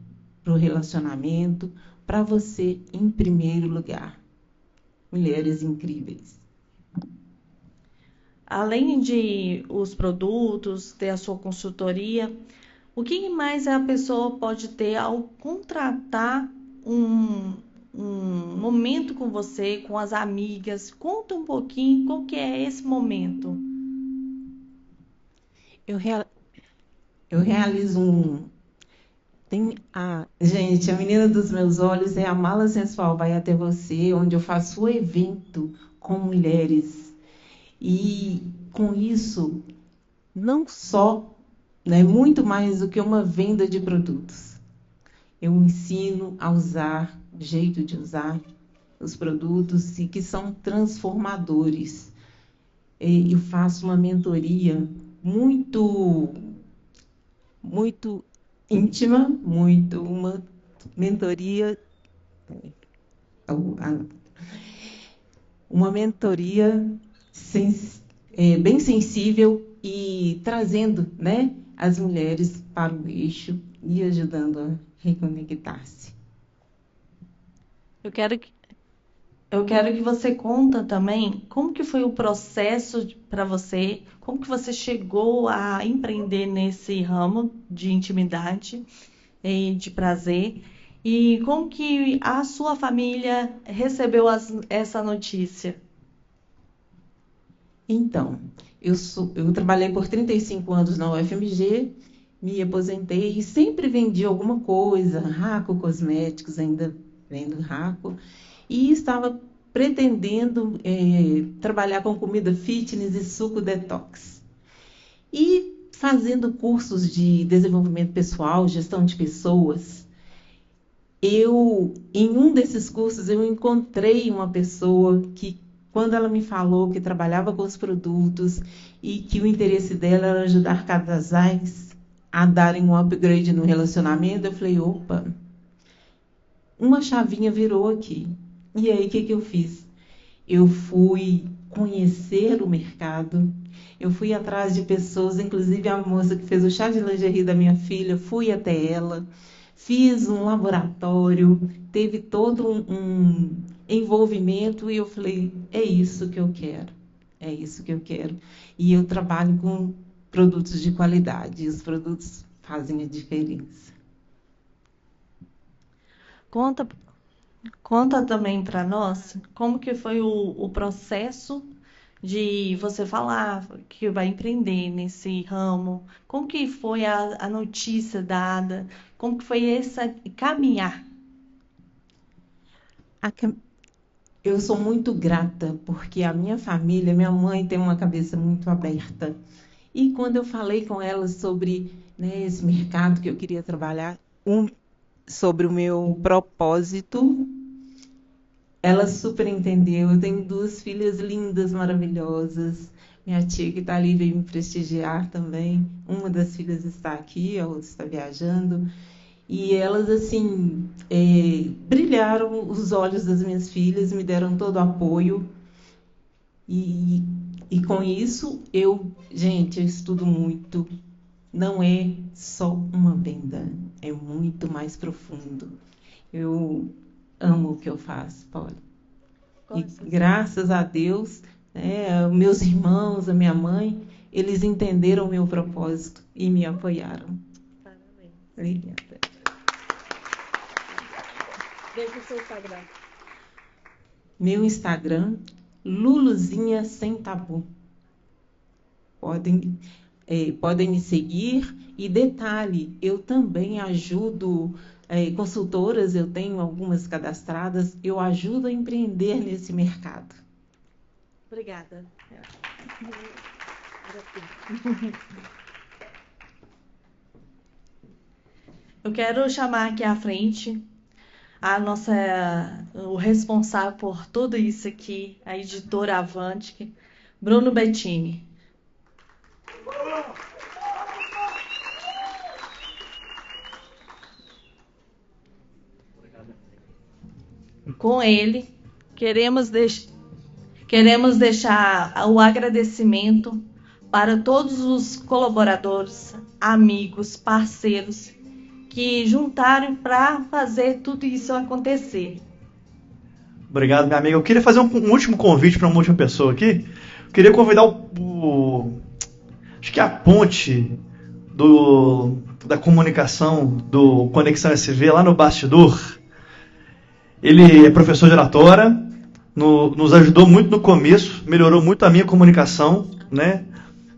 para o relacionamento, para você em primeiro lugar. Mulheres incríveis. Além de os produtos, ter a sua consultoria, o que mais a pessoa pode ter ao contratar um momento com você, com as amigas? Conta um pouquinho qual que é esse momento. Eu realizo Gente, a menina dos meus olhos é a Mala Sensual Vai Até Você, onde eu faço o evento com mulheres. E com isso, não só, muito mais do que uma venda de produtos. Eu ensino a usar, o jeito de usar os produtos que são transformadores. Eu faço uma mentoria muito íntima, uma mentoria bem sensível e trazendo, as mulheres para o eixo e ajudando a reconectar-se. Eu quero que você conta também como que foi o processo para você, como que você chegou a empreender nesse ramo de intimidade e de prazer, e como que a sua família recebeu essa notícia. Então, eu trabalhei por 35 anos na UFMG, me aposentei e sempre vendi alguma coisa, Raco Cosméticos, ainda vendo Raco, e estava pretendendo trabalhar com comida fitness e suco detox. E fazendo cursos de desenvolvimento pessoal, gestão de pessoas, em um desses cursos, eu encontrei uma pessoa que quando ela me falou que trabalhava com os produtos e que o interesse dela era ajudar casais a darem um upgrade no relacionamento, eu falei, opa, uma chavinha virou aqui. E aí, o que eu fiz? Eu fui conhecer o mercado, eu fui atrás de pessoas, inclusive a moça que fez o chá de lingerie da minha filha, fui até ela, fiz um laboratório, teve todo um envolvimento e eu falei, é isso que eu quero, é isso que eu quero. E eu trabalho com produtos de qualidade, e os produtos fazem a diferença. Conta também para nós como que foi o processo de você falar que vai empreender nesse ramo, como que foi a notícia dada, como que foi esse caminhar? Eu sou muito grata, porque a minha família, minha mãe tem uma cabeça muito aberta. E quando eu falei com ela sobre, né, esse mercado que eu queria trabalhar, sobre o meu propósito, ela super entendeu. Eu tenho 2 filhas lindas, maravilhosas. Minha tia que está ali veio me prestigiar também. Uma das filhas está aqui, a outra está viajando. E elas, assim, brilharam os olhos das minhas filhas, me deram todo o apoio. E com isso, eu estudo muito. Não é só uma venda, é muito mais profundo. Eu amo o que eu faço, Polly. E graças a Deus, né, meus irmãos, a minha mãe, eles entenderam o meu propósito e me apoiaram. Parabéns. Obrigada. Deixa o seu Instagram. Meu Instagram, Luluzinha Sem Tabu. Podem me seguir. E detalhe, eu também ajudo consultoras, eu tenho algumas cadastradas, eu ajudo a empreender nesse mercado. Obrigada. Eu quero chamar aqui à frente o responsável por tudo isso aqui, a editora Avante, Bruno Bettini. Com ele, queremos deixar o agradecimento para todos os colaboradores, amigos, parceiros que juntaram para fazer tudo isso acontecer. Obrigado, minha amiga. Eu queria fazer um último convite para uma última pessoa aqui. Eu queria convidar acho que a ponte da comunicação do Conexão SV lá no bastidor. Ele é professor de oratória, nos ajudou muito no começo, melhorou muito a minha comunicação, né?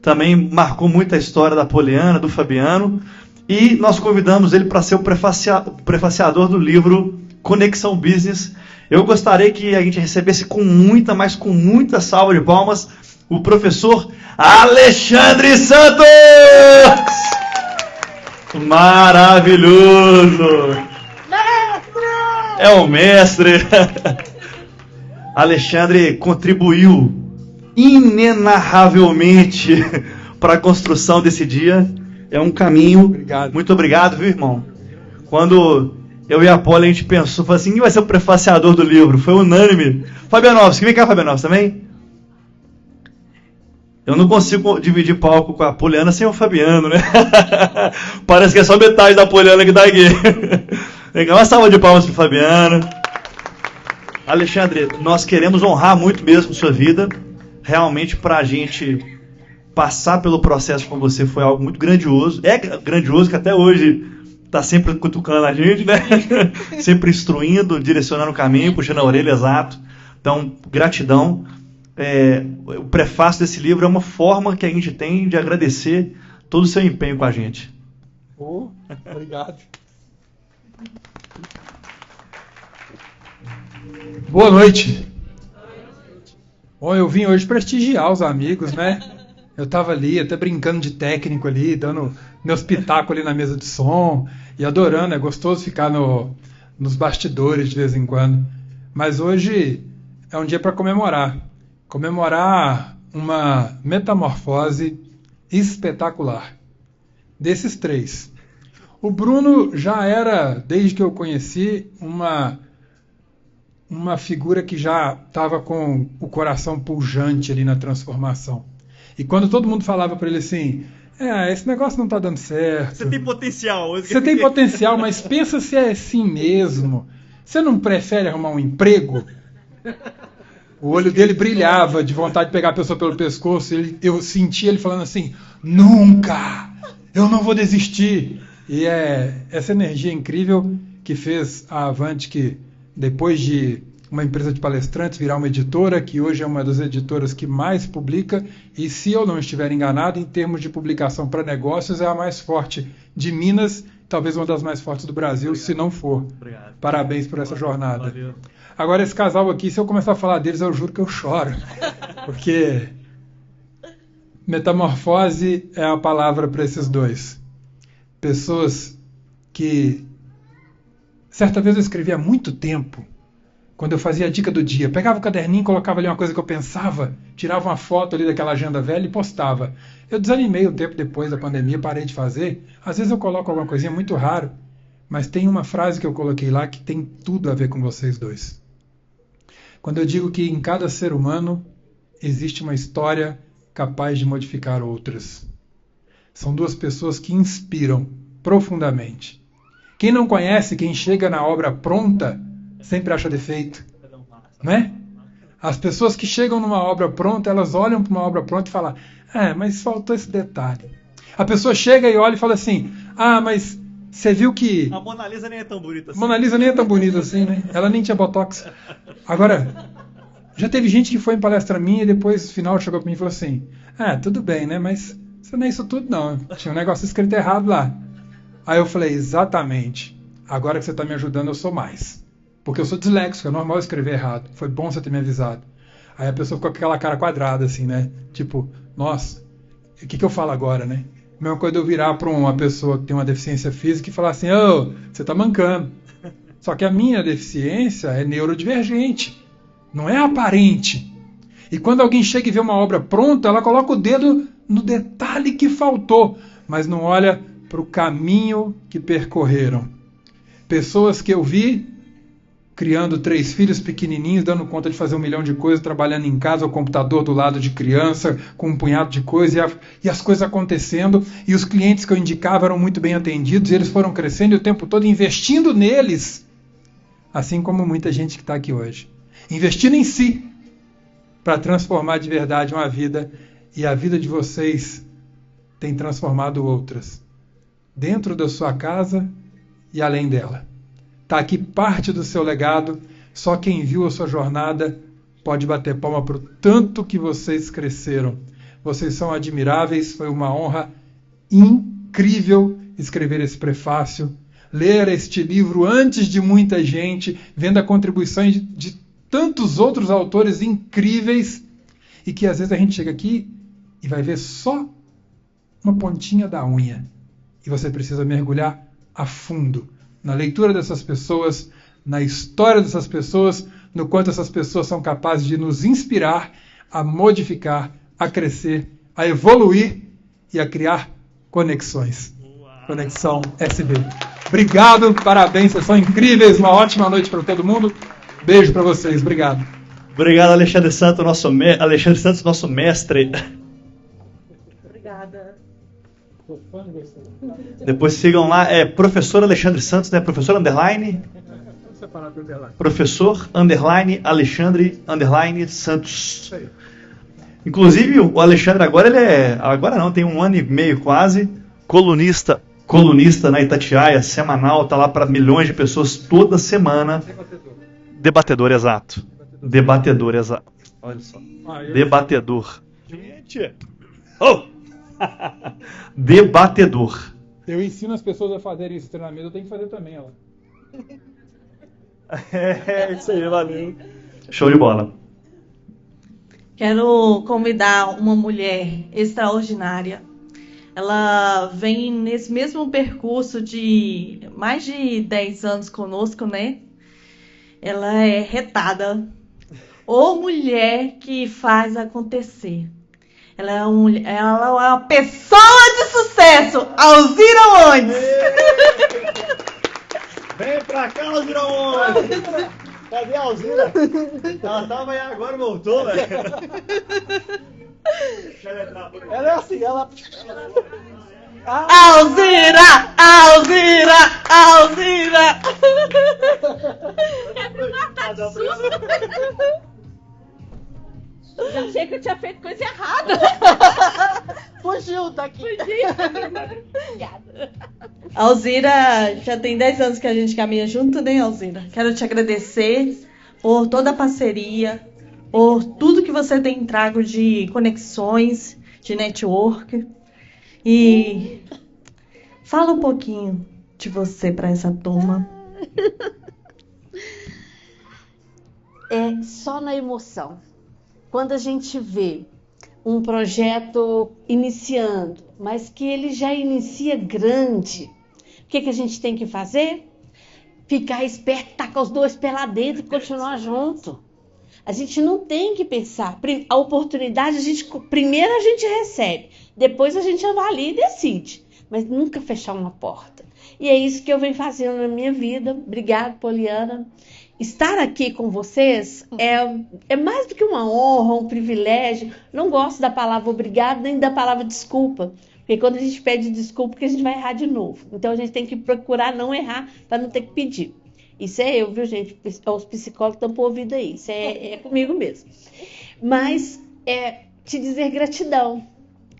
Também marcou muito a história da Poliana, do Fabiano. E nós convidamos ele para ser o prefaciador do livro Conexão Business. Eu gostaria que a gente recebesse com muita salva de palmas, o professor Alexandre Santos! Maravilhoso! É o mestre! Alexandre contribuiu inenarravelmente para a construção desse dia. É um caminho. Obrigado. Muito obrigado, viu, irmão? Quando eu e a Polly, a gente pensou, falou assim, quem vai ser o prefaciador do livro? Foi unânime. Fabianovski, vem cá, Fabianovski, também? Eu não consigo dividir palco com a Poliana sem o Fabiano, né? Parece que é só metade da Poliana que tá aqui. Uma salva de palmas para o Fabiano. Alexandre, nós queremos honrar muito mesmo sua vida. Realmente, para a gente passar pelo processo com você foi algo muito grandioso. É grandioso que até hoje está sempre cutucando a gente, né? Sempre instruindo, direcionando o caminho, puxando a orelha, exato. Então, gratidão. O prefácio desse livro é uma forma que a gente tem de agradecer todo o seu empenho com a gente. Obrigado. Boa noite. Bom, eu vim hoje prestigiar os amigos, né? Eu tava ali, até brincando de técnico ali, dando meus pitacos ali na mesa de som e adorando, é gostoso ficar nos bastidores de vez em quando. Mas hoje é um dia para comemorar. comemorar uma metamorfose espetacular. Desses 3. O Bruno já era, desde que eu conheci, uma figura que já estava com o coração pujante ali na transformação. E quando todo mundo falava para ele assim, esse negócio não está dando certo. Você tem potencial. Você tem potencial, mas pensa se é assim mesmo. Você não prefere arrumar um emprego? O olho dele brilhava de vontade de pegar a pessoa pelo pescoço. Eu sentia ele falando assim, nunca! Eu não vou desistir! E é essa energia incrível que fez a Avante, que depois de uma empresa de palestrantes virar uma editora, que hoje é uma das editoras que mais publica, e se eu não estiver enganado, em termos de publicação para negócios, é a mais forte de Minas, talvez uma das mais fortes do Brasil, se não for. Obrigado. Parabéns por essa jornada. Valeu. Agora, esse casal aqui, se eu começar a falar deles, eu juro que eu choro. Porque metamorfose é a palavra para esses 2. Pessoas que... Certa vez eu escrevi há muito tempo, quando eu fazia a dica do dia. Pegava o caderninho, colocava ali uma coisa que eu pensava, tirava uma foto ali daquela agenda velha e postava. Eu desanimei um tempo depois da pandemia, parei de fazer. Às vezes eu coloco alguma coisinha, muito raro, mas tem uma frase que eu coloquei lá que tem tudo a ver com vocês 2. Quando eu digo que em cada ser humano existe uma história capaz de modificar outras. São 2 pessoas que inspiram profundamente. Quem não conhece, quem chega na obra pronta, sempre acha defeito, não é? As pessoas que chegam numa obra pronta, elas olham para uma obra pronta e falam, mas faltou esse detalhe. A pessoa chega e olha e fala assim, mas você viu que... A Mona Lisa nem é tão bonita assim. Mona Lisa nem é tão bonita assim, né? Ela nem tinha botox. Agora, já teve gente que foi em palestra minha e depois, no final, chegou para mim e falou assim, tudo bem, né? Mas isso não é isso tudo, não. Tinha um negócio escrito errado lá. Aí eu falei, exatamente. Agora que você está me ajudando, eu sou mais. Porque eu sou disléxico, é normal escrever errado. Foi bom você ter me avisado. Aí a pessoa ficou com aquela cara quadrada, assim, né? Tipo, nossa, o que eu falo agora, né? Mesma coisa eu virar para uma pessoa que tem uma deficiência física e falar assim, você tá mancando. Só que a minha deficiência é neurodivergente, não é aparente. E quando alguém chega e vê uma obra pronta, ela coloca o dedo no detalhe que faltou, mas não olha para o caminho que percorreram. Pessoas que eu vi criando 3 filhos pequenininhos, dando conta de fazer 1 milhão de coisas, trabalhando em casa, o computador do lado de criança, com um punhado de coisas, e as coisas acontecendo, e os clientes que eu indicava eram muito bem atendidos, e eles foram crescendo e o tempo todo investindo neles, assim como muita gente que está aqui hoje. Investindo em si, para transformar de verdade uma vida, e a vida de vocês tem transformado outras, dentro da sua casa e além dela. Está aqui parte do seu legado, só quem viu a sua jornada pode bater palma para o tanto que vocês cresceram. Vocês são admiráveis, foi uma honra incrível escrever esse prefácio, ler este livro antes de muita gente, vendo a contribuição de tantos outros autores incríveis, e que às vezes a gente chega aqui e vai ver só uma pontinha da unha. E você precisa mergulhar a fundo na leitura dessas pessoas, na história dessas pessoas, no quanto essas pessoas são capazes de nos inspirar a modificar, a crescer, a evoluir e a criar conexões. Uau. Conexão SB. Obrigado, parabéns, vocês são incríveis, uma ótima noite para todo mundo. Beijo para vocês, obrigado. Obrigado, Alexandre Santos, nosso mestre. Obrigada. Depois sigam lá, professor Alexandre Santos, né? Professor underline. Professor underline Alexandre underline Santos. Inclusive o Alexandre agora tem 1 ano e meio quase, colunista na Itatiaia, semanal, tá lá para milhões de pessoas toda semana. Debatedor, exato. Olha só. Debatedor. Gente. Debatedor. Eu ensino as pessoas a fazerem esse treinamento, eu tenho que fazer também, ó. Isso aí, valeu. Show de bola. Quero convidar uma mulher extraordinária. Ela vem nesse mesmo percurso de mais de 10 anos conosco, né? Ela é retada. ou mulher que faz acontecer. Ela é uma pessoa de sucesso, Alzira Montes. Vem pra cá, Alzira Montes. Cadê a Alzira? Ela tava aí agora, voltou, velho. Ela é assim, ela... Alzira! Alzira! Alzira! Quer me matar de susto? Já achei que eu tinha feito coisa errada. Fugiu daqui. Obrigada. Alzira, já tem 10 anos que a gente caminha junto, né, Alzira? Quero te agradecer por toda a parceria, por tudo que você tem trago de conexões, de network. E fala um pouquinho de você para essa turma. É só na emoção. Quando a gente vê um projeto iniciando, mas que ele já inicia grande, o que a gente tem que fazer? Ficar esperto, tacar os dois pés lá dentro e continuar junto. A gente não tem que pensar. A oportunidade, primeiro a gente recebe, depois a gente avalia e decide. Mas nunca fechar uma porta. E é isso que eu venho fazendo na minha vida. Obrigada, Poliana. Estar aqui com vocês é mais do que uma honra, um privilégio. Não gosto da palavra obrigado nem da palavra desculpa. Porque quando a gente pede desculpa, porque a gente vai errar de novo. Então a gente tem que procurar não errar para não ter que pedir. Isso é eu, viu, gente? Os psicólogos estão por ouvido aí. Isso é comigo mesmo. Mas te dizer gratidão.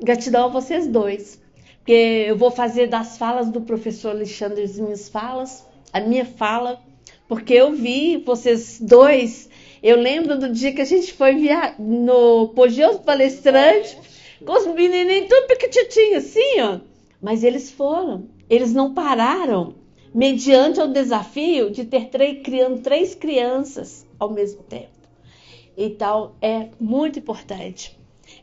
Gratidão a vocês dois. Porque eu vou fazer das falas do professor Alexandre as minhas falas, a minha fala. Porque eu vi vocês dois, eu lembro do dia que a gente foi no Pogeu dos Palestrantes, com os menininhos tudo pequititinho assim, ó. Mas eles foram, eles não pararam, mediante o desafio de criando 3 crianças ao mesmo tempo. Então, é muito importante.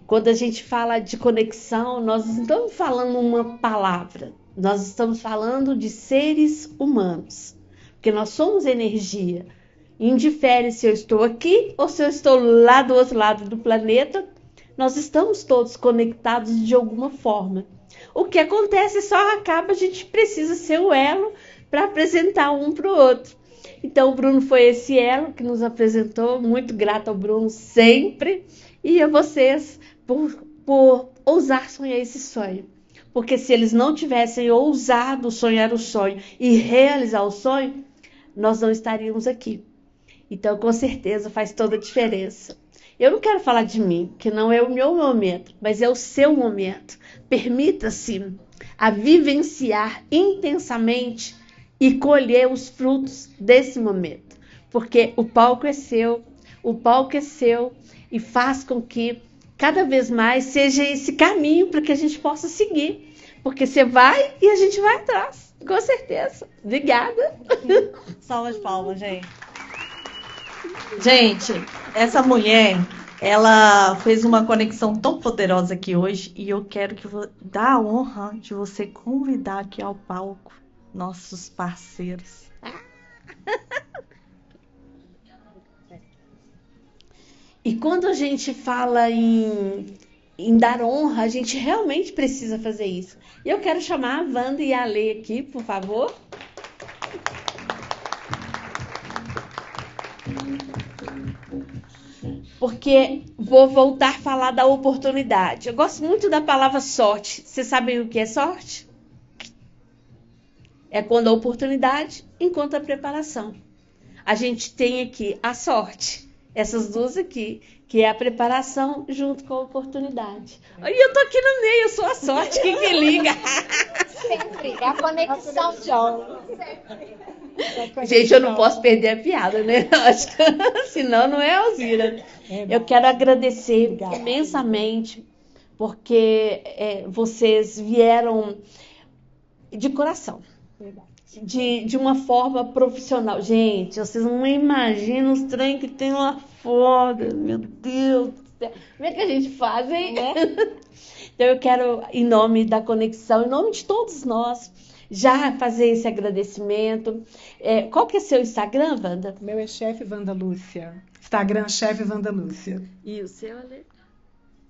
Quando a gente fala de conexão, nós não estamos falando uma palavra, nós estamos falando de seres humanos. Porque nós somos energia. Indifere se eu estou aqui ou se eu estou lá do outro lado do planeta, nós estamos todos conectados de alguma forma. O que acontece só acaba, a gente precisa ser o elo para apresentar um para o outro. Então o Bruno foi esse elo que nos apresentou, muito grato ao Bruno sempre, e a vocês por ousar sonhar esse sonho. Porque se eles não tivessem ousado sonhar o sonho e realizar o sonho, nós não estaríamos aqui. Então, com certeza, faz toda a diferença. Eu não quero falar de mim, que não é o meu momento, mas é o seu momento. Permita-se a vivenciar intensamente e colher os frutos desse momento. Porque o palco é seu e faz com que cada vez mais seja esse caminho para que a gente possa seguir. Porque você vai e a gente vai atrás. Com certeza. Obrigada. Salva de palmas, gente. Gente, essa mulher, ela fez uma conexão tão poderosa aqui hoje e eu quero dar a honra de você convidar aqui ao palco nossos parceiros. E quando a gente fala em dar honra, a gente realmente precisa fazer isso. E eu quero chamar a Wanda e a Lê aqui, por favor. Porque vou voltar a falar da oportunidade. Eu gosto muito da palavra sorte. Vocês sabem o que é sorte? É quando a oportunidade encontra a preparação. A gente tem aqui a sorte. Essas duas aqui, que é a preparação junto com a oportunidade. E eu tô aqui no meio, eu sou a sorte, quem que liga? Sempre, é a conexão, John. Gente, eu não posso perder a piada, né? Acho que, senão não é Alzira. Eu quero agradecer imensamente, porque vocês vieram de coração. De uma forma profissional. Gente, vocês não imaginam os trem que tem lá fora. Meu Deus do céu. Como é que a gente faz, hein? Então eu quero, em nome da conexão, em nome de todos nós, já fazer esse agradecimento. Qual que é seu Instagram, Wanda? Meu é chefe Wanda Lúcia. Instagram, chefe Wanda Lúcia. E o seu, Ale?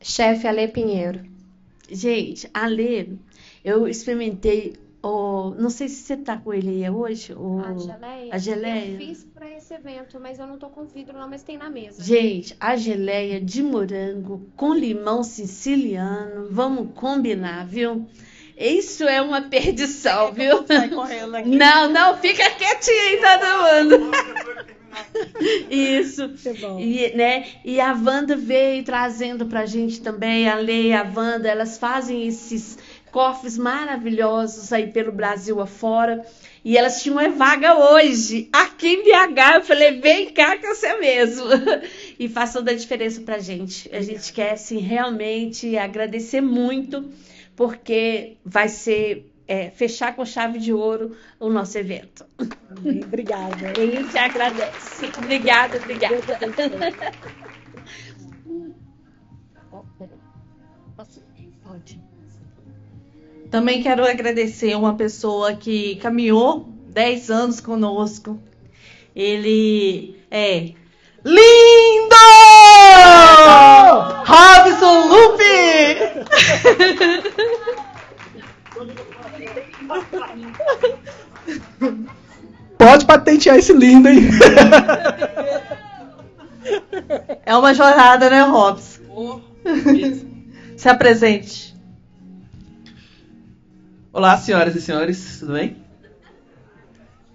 Chefe Ale Pinheiro. Gente, Ale, eu experimentei, não sei se você tá com ele aí hoje, a geleia. Eu fiz para esse evento, mas eu não tô com vidro não, mas tem na mesa. Gente, a geleia de morango com limão siciliano, vamos combinar, viu? Isso é uma perdição, viu? Sai correndo aqui. Não, fica quietinho aí, todo mundo. Isso. E a Wanda veio trazendo pra gente também, a Lei, a Wanda, elas fazem esses cofres maravilhosos aí pelo Brasil afora. E elas tinham uma vaga hoje, aqui em BH. Eu falei, vem cá que você mesmo. E faz toda a diferença pra gente. A gente quer, assim, realmente agradecer muito, porque vai ser fechar com chave de ouro o nosso evento. Obrigada. A gente agradece. Obrigada. Pode. Também quero agradecer uma pessoa que caminhou 10 anos conosco. Ele é lindo! Robson Lupe! Pode patentear esse lindo, hein? É uma jornada, né, Robson? Se apresente. Olá, senhoras e senhores, tudo bem?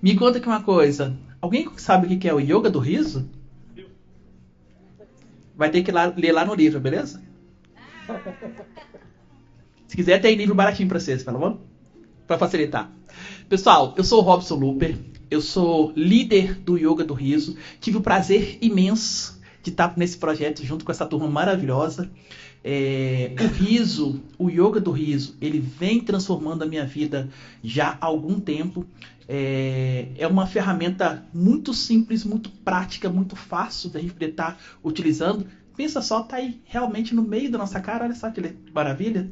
Me conta aqui uma coisa. Alguém sabe o que é o yoga do riso? Vai ter que ler lá no livro, beleza? Se quiser, tem livro baratinho pra vocês, tá bom? Pra facilitar. Pessoal, eu sou o Robson Luper, eu sou líder do Yoga do Riso. Tive o prazer imenso de estar nesse projeto junto com essa turma maravilhosa. O riso, o Yoga do Riso, ele vem transformando a minha vida já há algum tempo. É uma ferramenta muito simples, muito prática, muito fácil da gente poder estar utilizando. Pensa só, tá aí realmente no meio da nossa cara, olha só que maravilha.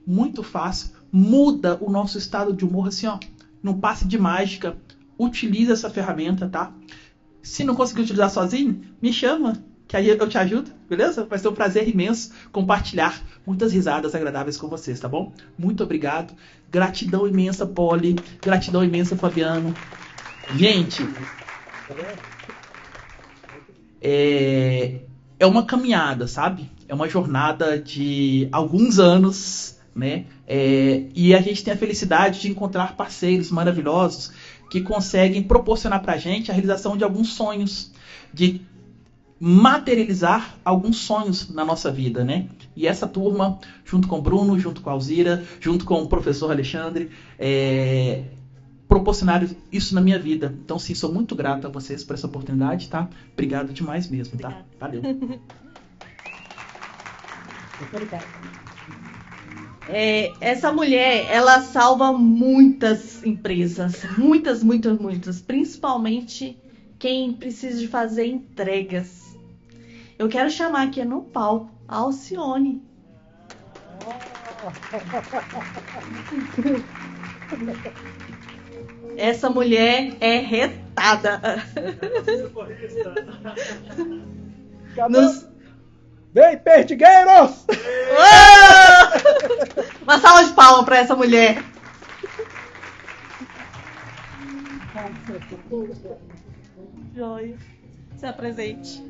Muito fácil, muda o nosso estado de humor assim, ó, num passe de mágica. Utiliza essa ferramenta, tá? Se não conseguir utilizar sozinho, me chama, que aí eu te ajudo, beleza? Vai ser um prazer imenso compartilhar muitas risadas agradáveis com vocês, tá bom? Muito obrigado. Gratidão imensa, Polly. Gratidão imensa, Fabiano. Gente, é uma caminhada, sabe? É uma jornada de alguns anos, né? E a gente tem a felicidade de encontrar parceiros maravilhosos que conseguem proporcionar pra gente a realização de alguns sonhos, de materializar alguns sonhos na nossa vida, né? E essa turma, junto com o Bruno, junto com a Alzira, junto com o professor Alexandre, proporcionaram isso na minha vida. Então, sim, sou muito grato a vocês por essa oportunidade, tá? Obrigado demais mesmo, tá? Valeu. Essa mulher, ela salva muitas empresas, muitas, principalmente quem precisa de fazer entregas. Eu quero chamar aqui no palco a Alcione. Essa mulher é retada. Vem, perdigueiros! Uma salva de palmas para essa mulher. Joia. Se apresente.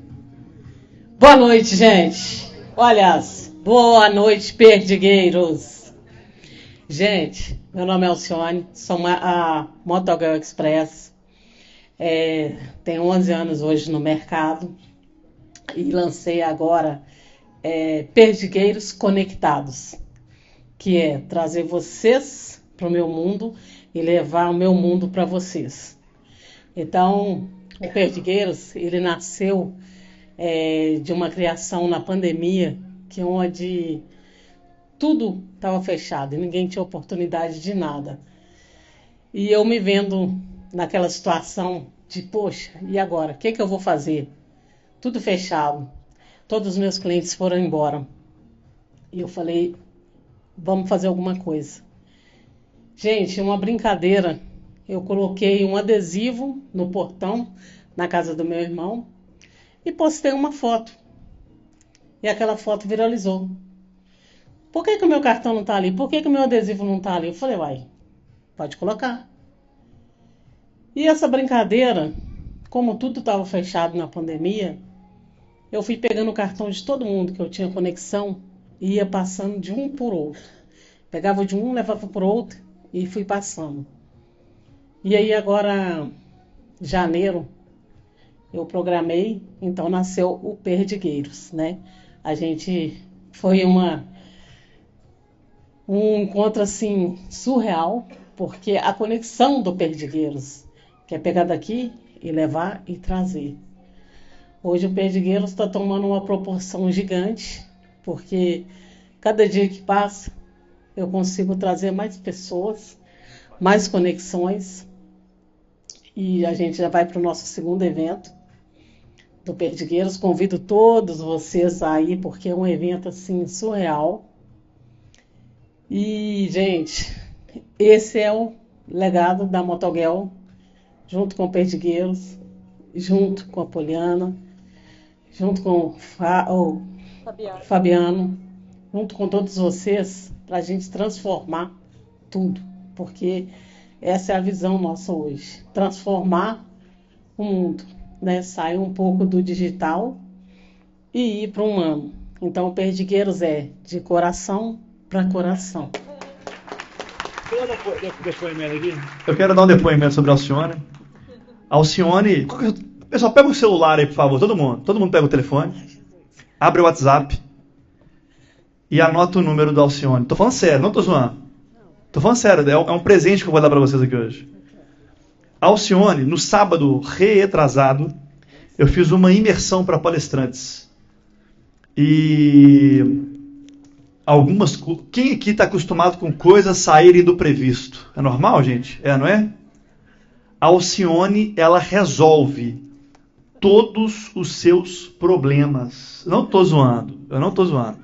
Boa noite, gente. Olha, boa noite, perdigueiros. Gente, meu nome é Alcione, sou a Motogirl Express. Tenho 11 anos hoje no mercado e lancei agora Perdigueiros Conectados, que é trazer vocês para o meu mundo e levar o meu mundo para vocês. Então, o Perdigueiros, ele nasceu de uma criação na pandemia, que onde tudo estava fechado e ninguém tinha oportunidade de nada. E eu me vendo naquela situação de, poxa, e agora? O que eu vou fazer? Tudo fechado. Todos os meus clientes foram embora. E eu falei, vamos fazer alguma coisa. Gente, uma brincadeira. Eu coloquei um adesivo no portão, na casa do meu irmão, e postei uma foto. E aquela foto viralizou. Por que o meu cartão não está ali? Por que o meu adesivo não está ali? Eu falei, uai, pode colocar. E essa brincadeira, como tudo estava fechado na pandemia, eu fui pegando o cartão de todo mundo que eu tinha conexão e ia passando de um por outro. Pegava de um, levava por outro e fui passando. E aí agora, janeiro, eu programei, então nasceu o Perdigueiros, né? A gente foi um encontro assim surreal, porque a conexão do Perdigueiros, que é pegar daqui e levar e trazer. Hoje o Perdigueiros está tomando uma proporção gigante, porque cada dia que passa eu consigo trazer mais pessoas, mais conexões, e a gente já vai para o nosso segundo evento do Perdigueiros. Convido todos vocês aí, porque é um evento assim surreal. E, gente, esse é o legado da Motoguel, junto com o Perdigueiros, junto com a Poliana, junto com o Fabiano, junto com todos vocês, para a gente transformar tudo, porque essa é a visão nossa hoje, transformar o mundo, né? Sair um pouco do digital e ir para o humano. Então, o Perdigueiros é de coração para coração. Eu quero dar um depoimento sobre a Alcione. Alcione, pessoal, pega o celular aí, por favor, todo mundo pega o telefone, abre o WhatsApp e anota o número da Alcione. Tô falando sério, não tô zoando. Tô falando sério, é um presente que eu vou dar para vocês aqui hoje. A Alcione, no sábado retrasado, eu fiz uma imersão para palestrantes. E quem aqui está acostumado com coisas saírem do previsto? É normal, gente? Não é? A Alcione, ela resolve todos os seus problemas. Não estou zoando, eu não estou zoando.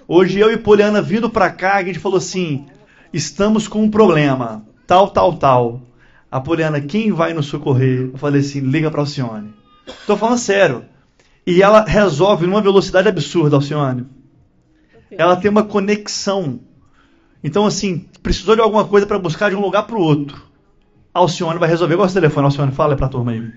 Hoje eu e Poliana vindo para cá, a gente falou assim, estamos com um problema, tal. A Poliana, quem vai nos socorrer? Eu falei assim, liga para a Alcione. Estou falando sério. E ela resolve numa velocidade absurda, Alcione. Ela tem uma conexão. Então, assim, precisou de alguma coisa para buscar de um lugar para o outro. A Alcione vai resolver. Qual é o telefone, Alcione? Fala para a turma aí.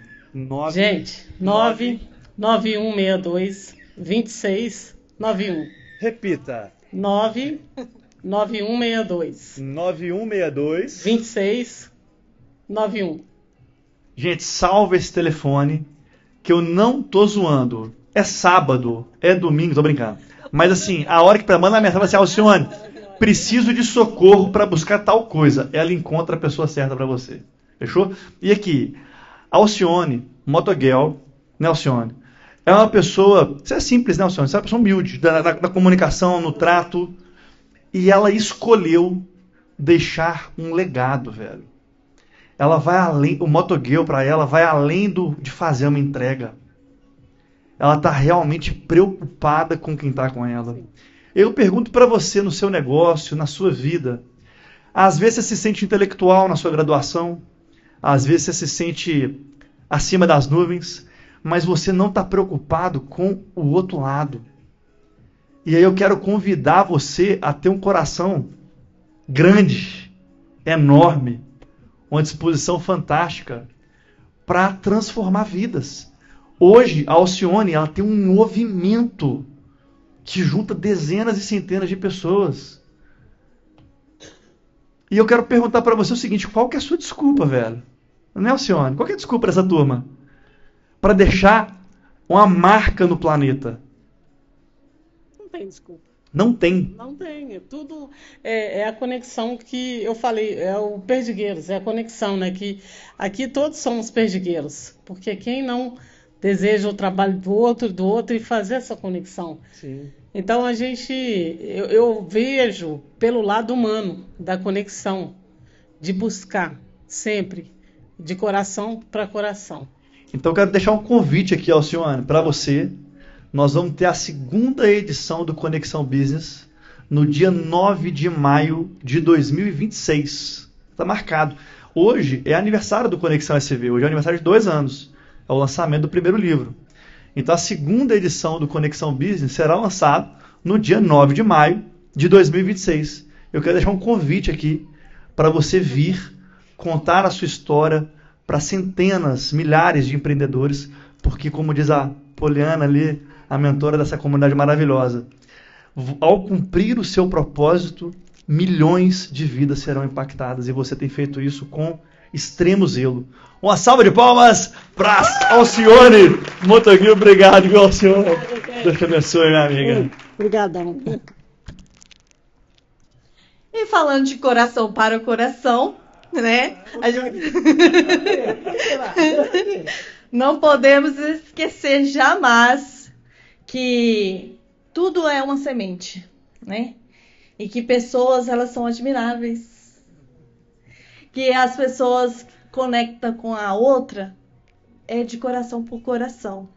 Gente, 99162 2691. Repita. 99162 2691. Gente, salve esse telefone, que eu não tô zoando. É sábado, é domingo, tô brincando. Mas assim, a hora que manda a mensagem assim, Alcione, preciso de socorro para buscar tal coisa. Ela encontra a pessoa certa para você. Fechou? E aqui, Alcione, Motoguel, né, Alcione? É uma pessoa, isso é simples, né, Alcione? Você é uma pessoa humilde, da comunicação, no trato. E ela escolheu deixar um legado, velho. Ela vai além, o Motoguel para ela vai além de fazer uma entrega. Ela está realmente preocupada com quem está com ela. Eu pergunto para você no seu negócio, na sua vida. Às vezes você se sente intelectual na sua graduação. Às vezes você se sente acima das nuvens. Mas você não está preocupado com o outro lado. E aí eu quero convidar você a ter um coração grande, enorme, uma disposição fantástica para transformar vidas. Hoje, a Alcione, ela tem um movimento que junta dezenas e centenas de pessoas. E eu quero perguntar para você o seguinte, qual que é a sua desculpa, velho? Não é, Alcione? Qual que é a desculpa dessa turma? Para deixar uma marca no planeta. Não tem desculpa. Não tem. Não tem. Tudo é a conexão que eu falei, é o Perdigueiros, é a conexão, né? Que aqui todos somos perdigueiros. Porque quem não deseja o trabalho do outro e fazer essa conexão. Sim. Então eu vejo pelo lado humano da conexão, de buscar sempre, de coração para coração. Então eu quero deixar um convite aqui, Alcione, para você. Nós vamos ter a segunda edição do Conexão Business no dia 9 de maio de 2026. tá marcado. Hoje é aniversário do Conexão SV, hoje é aniversário de 2 anos. É o lançamento do primeiro livro. Então a segunda edição do Conexão Business será lançado no dia 9 de maio de 2026. Eu quero deixar um convite aqui para você vir contar a sua história para centenas, milhares de empreendedores, porque, como diz a Poliana ali, a mentora dessa comunidade maravilhosa, ao cumprir o seu propósito, milhões de vidas serão impactadas, e você tem feito isso com extremo zelo. Uma salva de palmas para Alcione Montaguinho. Obrigado, viu, Alcione? Deus te abençoe, minha amiga. Obrigadão. E falando de coração para o coração, né? Não podemos esquecer jamais que tudo é uma semente, né? E que pessoas, elas são admiráveis. Que as pessoas conectam com a outra é de coração por coração.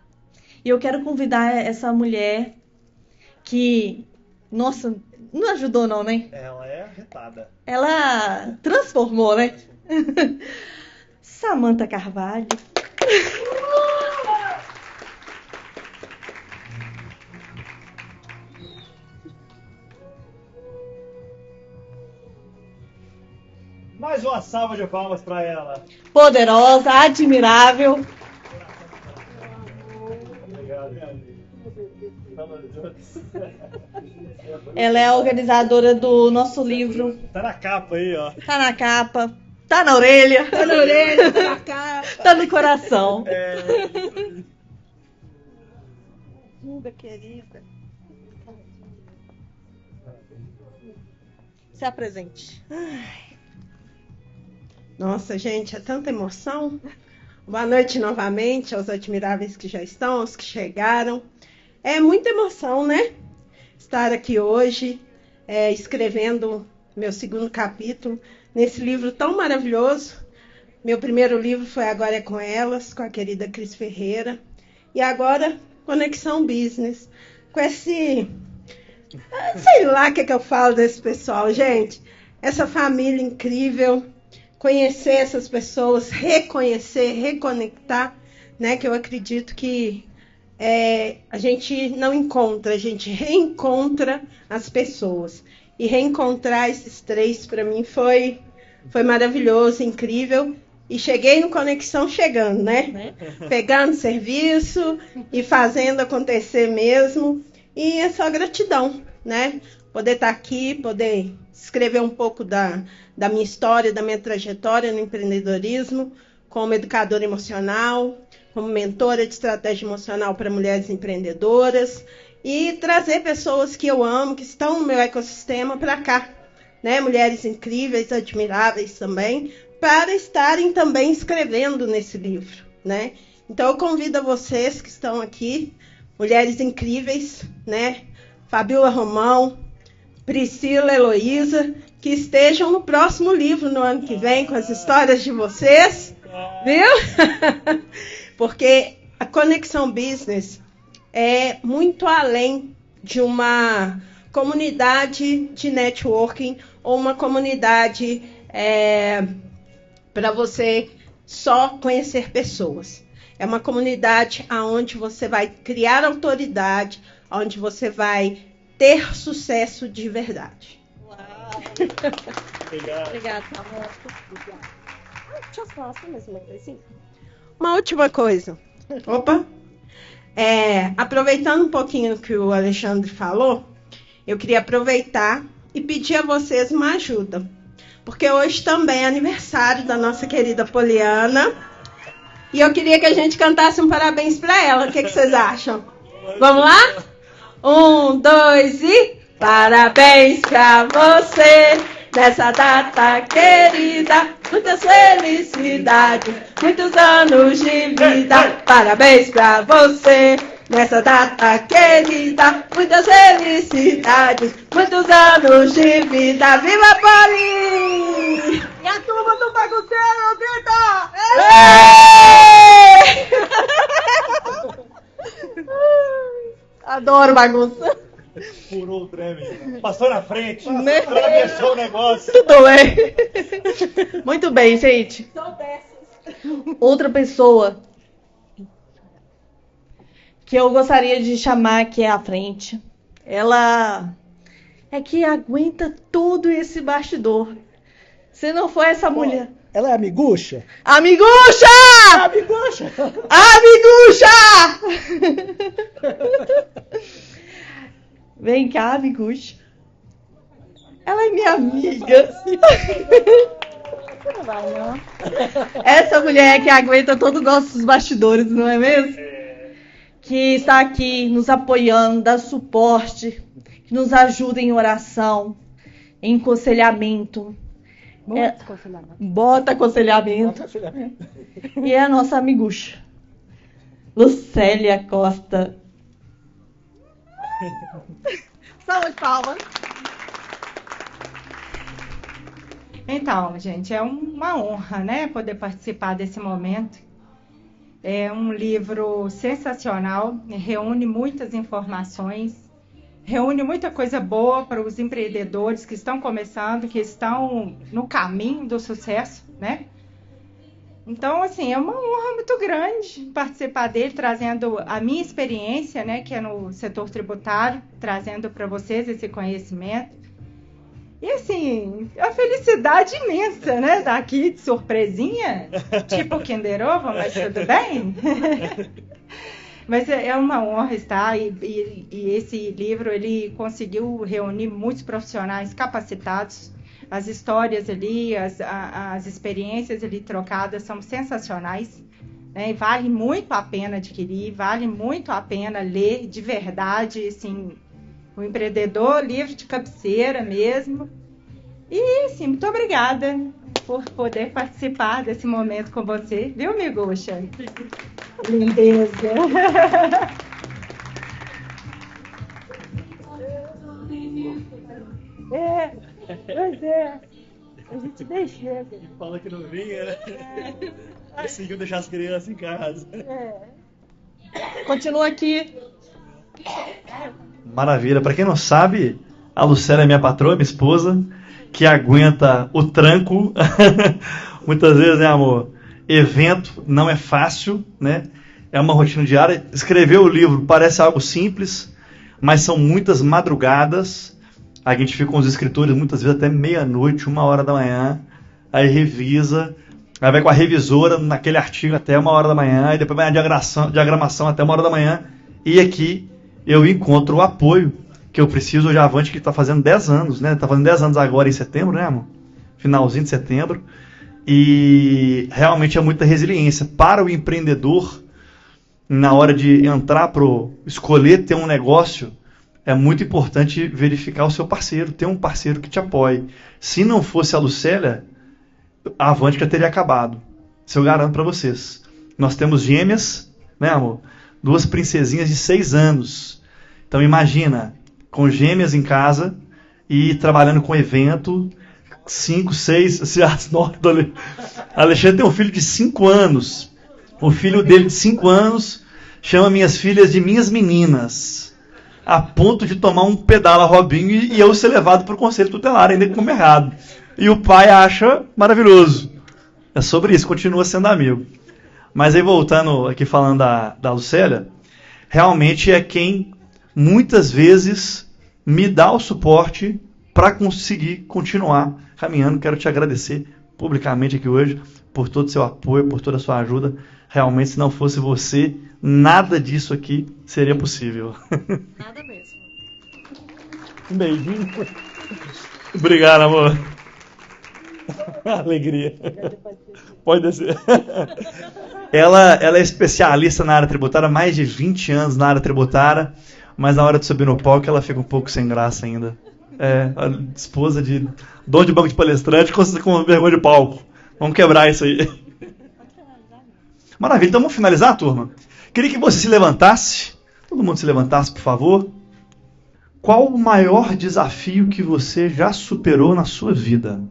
E eu quero convidar essa mulher que, nossa, não ajudou não, né? Ela é arretada. Ela transformou, né? Samantha Carvalho. Mais uma salva de palmas para ela. Poderosa, admirável. Obrigado, minha amiga. Ela é a organizadora do nosso livro. Tá na capa aí, ó. Tá na capa. Tá na orelha. Tá na orelha, tá na capa. Tá no coração. Linda, querida. Se apresente. Nossa, gente, é tanta emoção. Boa noite novamente aos admiráveis que já estão, aos que chegaram. É muita emoção, né? Estar aqui hoje, escrevendo meu segundo capítulo nesse livro tão maravilhoso. Meu primeiro livro foi Agora é com Elas, com a querida Cris Ferreira. E agora, Conexão Business. Com esse... sei lá o que eu falo desse pessoal, gente. Essa família incrível. Conhecer essas pessoas, reconhecer, reconectar, né? Que eu acredito que a gente não encontra, a gente reencontra as pessoas. E reencontrar esses 3, para mim, foi maravilhoso, incrível. E cheguei no Conexão chegando, né? Pegando serviço e fazendo acontecer mesmo. E é só gratidão, né? Poder estar aqui, poder escrever um pouco da minha história, da minha trajetória no empreendedorismo, como educadora emocional, como mentora de estratégia emocional para mulheres empreendedoras, e trazer pessoas que eu amo, que estão no meu ecossistema para cá, né? Mulheres incríveis, admiráveis também, para estarem também escrevendo nesse livro, né? Então eu convido a vocês que estão aqui, mulheres incríveis, né? Fabiola Romão, Priscila, Heloísa, que estejam no próximo livro no ano que vem com as histórias de vocês, viu? Porque a Conexão Business é muito além de uma comunidade de networking ou uma comunidade para você só conhecer pessoas. É uma comunidade onde você vai criar autoridade, onde você vai ter sucesso de verdade. Uau! Obrigada, amor. Deixa eu falar assim mais uma coisinha. Uma última coisa. Opa! Aproveitando um pouquinho que o Alexandre falou, eu queria aproveitar e pedir a vocês uma ajuda. Porque hoje também é aniversário da nossa querida Poliana. E eu queria que a gente cantasse um parabéns para ela. O que vocês acham? Vamos lá? 1, 2 e... Parabéns pra você nessa data querida. Muitas felicidades, muitos anos de vida. Parabéns pra você nessa data querida. Muitas felicidades, muitos anos de vida. Viva Poli! E a turma do bagunceiro, grita! Adoro bagunça. Furou o trem. Passou na frente. Né? Atravessou o negócio. Tudo bem. Muito bem, gente. Outra pessoa que eu gostaria de chamar aqui à frente, ela é que aguenta todo esse bastidor. Se não for essa mulher... Ela é a Miguxa? Amiguxa! Amiguxa! Amiguxa! Vem cá, Amiguxa. Ela é minha amiga. Não vai, não. Essa mulher que aguenta todos os nossos bastidores, não é mesmo? Que está aqui nos apoiando, dá suporte, que nos ajuda em oração, em aconselhamento. Bota aconselhamento. E é a nossa amigucha, Lucélia Costa. Salve de palmas. Então, gente, é uma honra, né, poder participar desse momento. É um livro sensacional, reúne muitas informações, reúne muita coisa boa para os empreendedores que estão começando, que estão no caminho do sucesso, né? Então, assim, é uma honra muito grande participar dele, trazendo a minha experiência, né, que é no setor tributário, trazendo para vocês esse conhecimento. E, assim, a felicidade imensa, né, daqui de surpresinha, tipo Kinder Ovo, mas tudo bem. Mas é uma honra estar, e esse livro, ele conseguiu reunir muitos profissionais capacitados. As histórias ali, as experiências ali trocadas são sensacionais, né? E vale muito a pena adquirir, vale muito a pena ler de verdade, assim, o empreendedor, livro de cabeceira mesmo. E, assim, muito obrigada por poder participar desse momento com você, viu, Miguxa? Lindeza. Pois é. A gente deixa. Fala que não vinha, né? Conseguiu deixar as crianças em casa. Continua aqui. Maravilha. Para quem não sabe, a Lucélia é minha patroa, minha esposa, que aguenta o tranco. Muitas vezes, né, amor? Evento não é fácil, né? É uma rotina diária. Escrever o livro parece algo simples, mas são muitas madrugadas. A gente fica com os escritores muitas vezes até meia-noite, 1h da manhã, aí revisa, aí vai com a revisora naquele artigo até 1h da manhã, e depois vai a diagramação até 1h da manhã, e aqui eu encontro o apoio que eu preciso. Hoje a Avante, que está fazendo 10 anos, né? Está fazendo 10 anos agora em setembro, né, amor? Finalzinho de setembro. E realmente é muita resiliência para o empreendedor na hora de entrar escolher ter um negócio. É muito importante verificar o seu parceiro, ter um parceiro que te apoie. Se não fosse a Lucélia, a Avantica teria acabado. Isso eu garanto para vocês. Nós temos gêmeas, né, amor? 2 princesinhas de 6 anos. Então imagina, com gêmeas em casa e trabalhando com evento, 5, 6, Alexandre tem um filho de 5 anos. O filho dele de 5 anos chama minhas filhas de minhas meninas, a ponto de tomar um pedala Robinho e eu ser levado para o conselho tutelar, ainda como errado. E o pai acha maravilhoso. É sobre isso, continua sendo amigo. Mas aí, voltando aqui falando da Lucélia, realmente é quem muitas vezes me dá o suporte para conseguir continuar caminhando. Quero te agradecer publicamente aqui hoje por todo o seu apoio, por toda a sua ajuda. Realmente, se não fosse você, nada disso aqui seria possível. Nada mesmo. Um beijinho. Obrigado, amor. Alegria. Pode descer. Ela é especialista na área tributária, mais de 20 anos na área tributária, mas na hora de subir no palco ela fica um pouco sem graça ainda. É, a esposa de dono de banco de palestrante com vergonha de palco. Vamos quebrar isso aí. Maravilha, então vamos finalizar, turma? Queria que você se levantasse. Todo mundo se levantasse, por favor. Qual o maior desafio que você já superou na sua vida?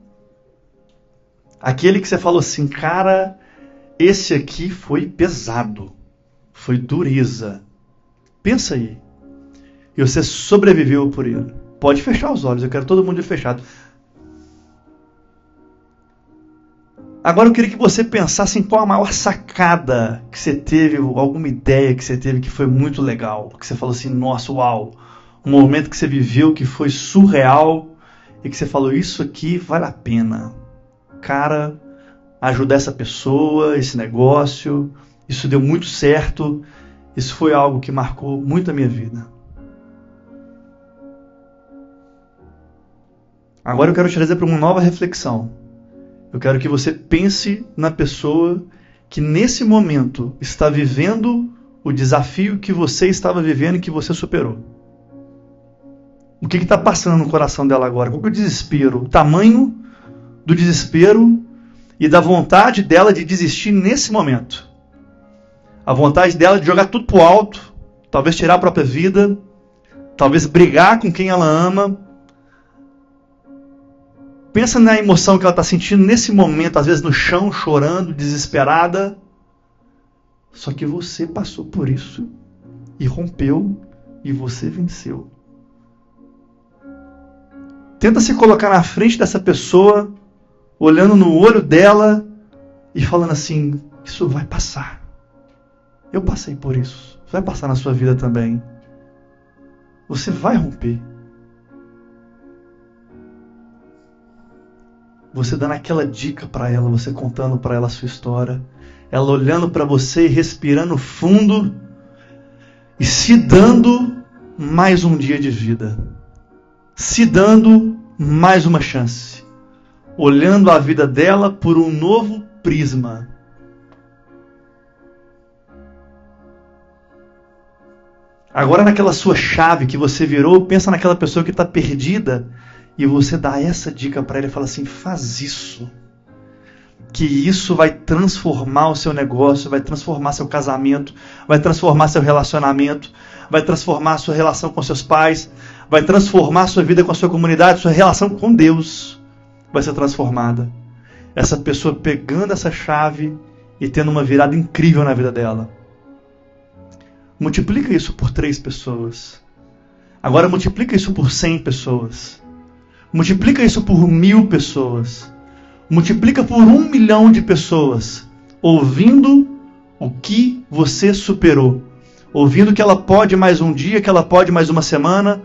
Aquele que você falou assim, cara, esse aqui foi pesado. Foi dureza. Pensa aí. E você sobreviveu por ele. Pode fechar os olhos, eu quero todo mundo fechado. Agora eu queria que você pensasse em qual a maior sacada que você teve, alguma ideia que você teve que foi muito legal. Que você falou assim, nossa, uau. Um momento que você viveu que foi surreal e que você falou, isso aqui vale a pena. Cara, ajudar essa pessoa, esse negócio, isso deu muito certo. Isso foi algo que marcou muito a minha vida. Agora eu quero te trazer para uma nova reflexão. Eu quero que você pense na pessoa que nesse momento está vivendo o desafio que você estava vivendo e que você superou. O que está passando no coração dela agora? Qual é o desespero? O tamanho do desespero e da vontade dela de desistir nesse momento. A vontade dela de jogar tudo pro alto, talvez tirar a própria vida, talvez brigar com quem ela ama. Pensa na emoção que ela está sentindo nesse momento, às vezes no chão, chorando, desesperada. Só que você passou por isso e rompeu e você venceu. Tenta se colocar na frente dessa pessoa, olhando no olho dela e falando assim, isso vai passar. Eu passei por isso. Vai passar na sua vida também. Você vai romper. Você dando aquela dica para ela, você contando para ela a sua história, ela olhando para você e respirando fundo e se dando mais um dia de vida, se dando mais uma chance, olhando a vida dela por um novo prisma. Agora naquela sua chave que você virou, pensa naquela pessoa que está perdida e você dá essa dica para ela e fala assim, faz isso. Que isso vai transformar o seu negócio, vai transformar seu casamento, vai transformar seu relacionamento, vai transformar a sua relação com seus pais, vai transformar a sua vida com a sua comunidade, sua relação com Deus vai ser transformada. Essa pessoa pegando essa chave e tendo uma virada incrível na vida dela. Multiplica isso por 3 pessoas. Agora multiplica isso por 100 pessoas. Multiplica isso por 1000 pessoas. Multiplica por 1 milhão de pessoas. Ouvindo o que você superou. Ouvindo que ela pode mais um dia, que ela pode mais uma semana,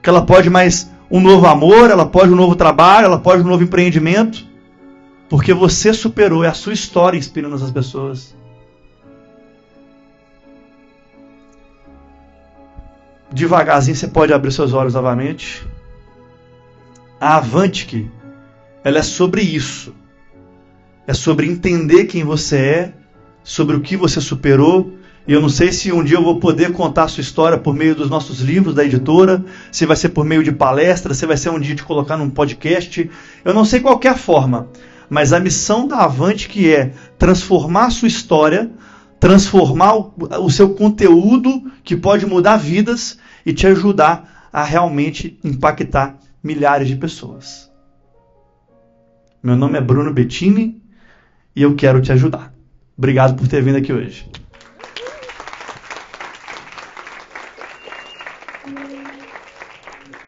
que ela pode mais um novo amor, ela pode um novo trabalho, ela pode um novo empreendimento. Porque você superou, é a sua história inspirando as pessoas. Devagarzinho você pode abrir seus olhos novamente. A Avantic, ela é sobre isso. É sobre entender quem você é, sobre o que você superou. E eu não sei se um dia eu vou poder contar a sua história por meio dos nossos livros da editora, se vai ser por meio de palestra, se vai ser um dia de colocar num podcast. Eu não sei qual que é a forma, mas a missão da Avantic é transformar a sua história, transformar o seu conteúdo que pode mudar vidas e te ajudar a realmente impactar milhares de pessoas. Meu nome é Bruno Bettini e eu quero te ajudar. Obrigado por ter vindo aqui hoje.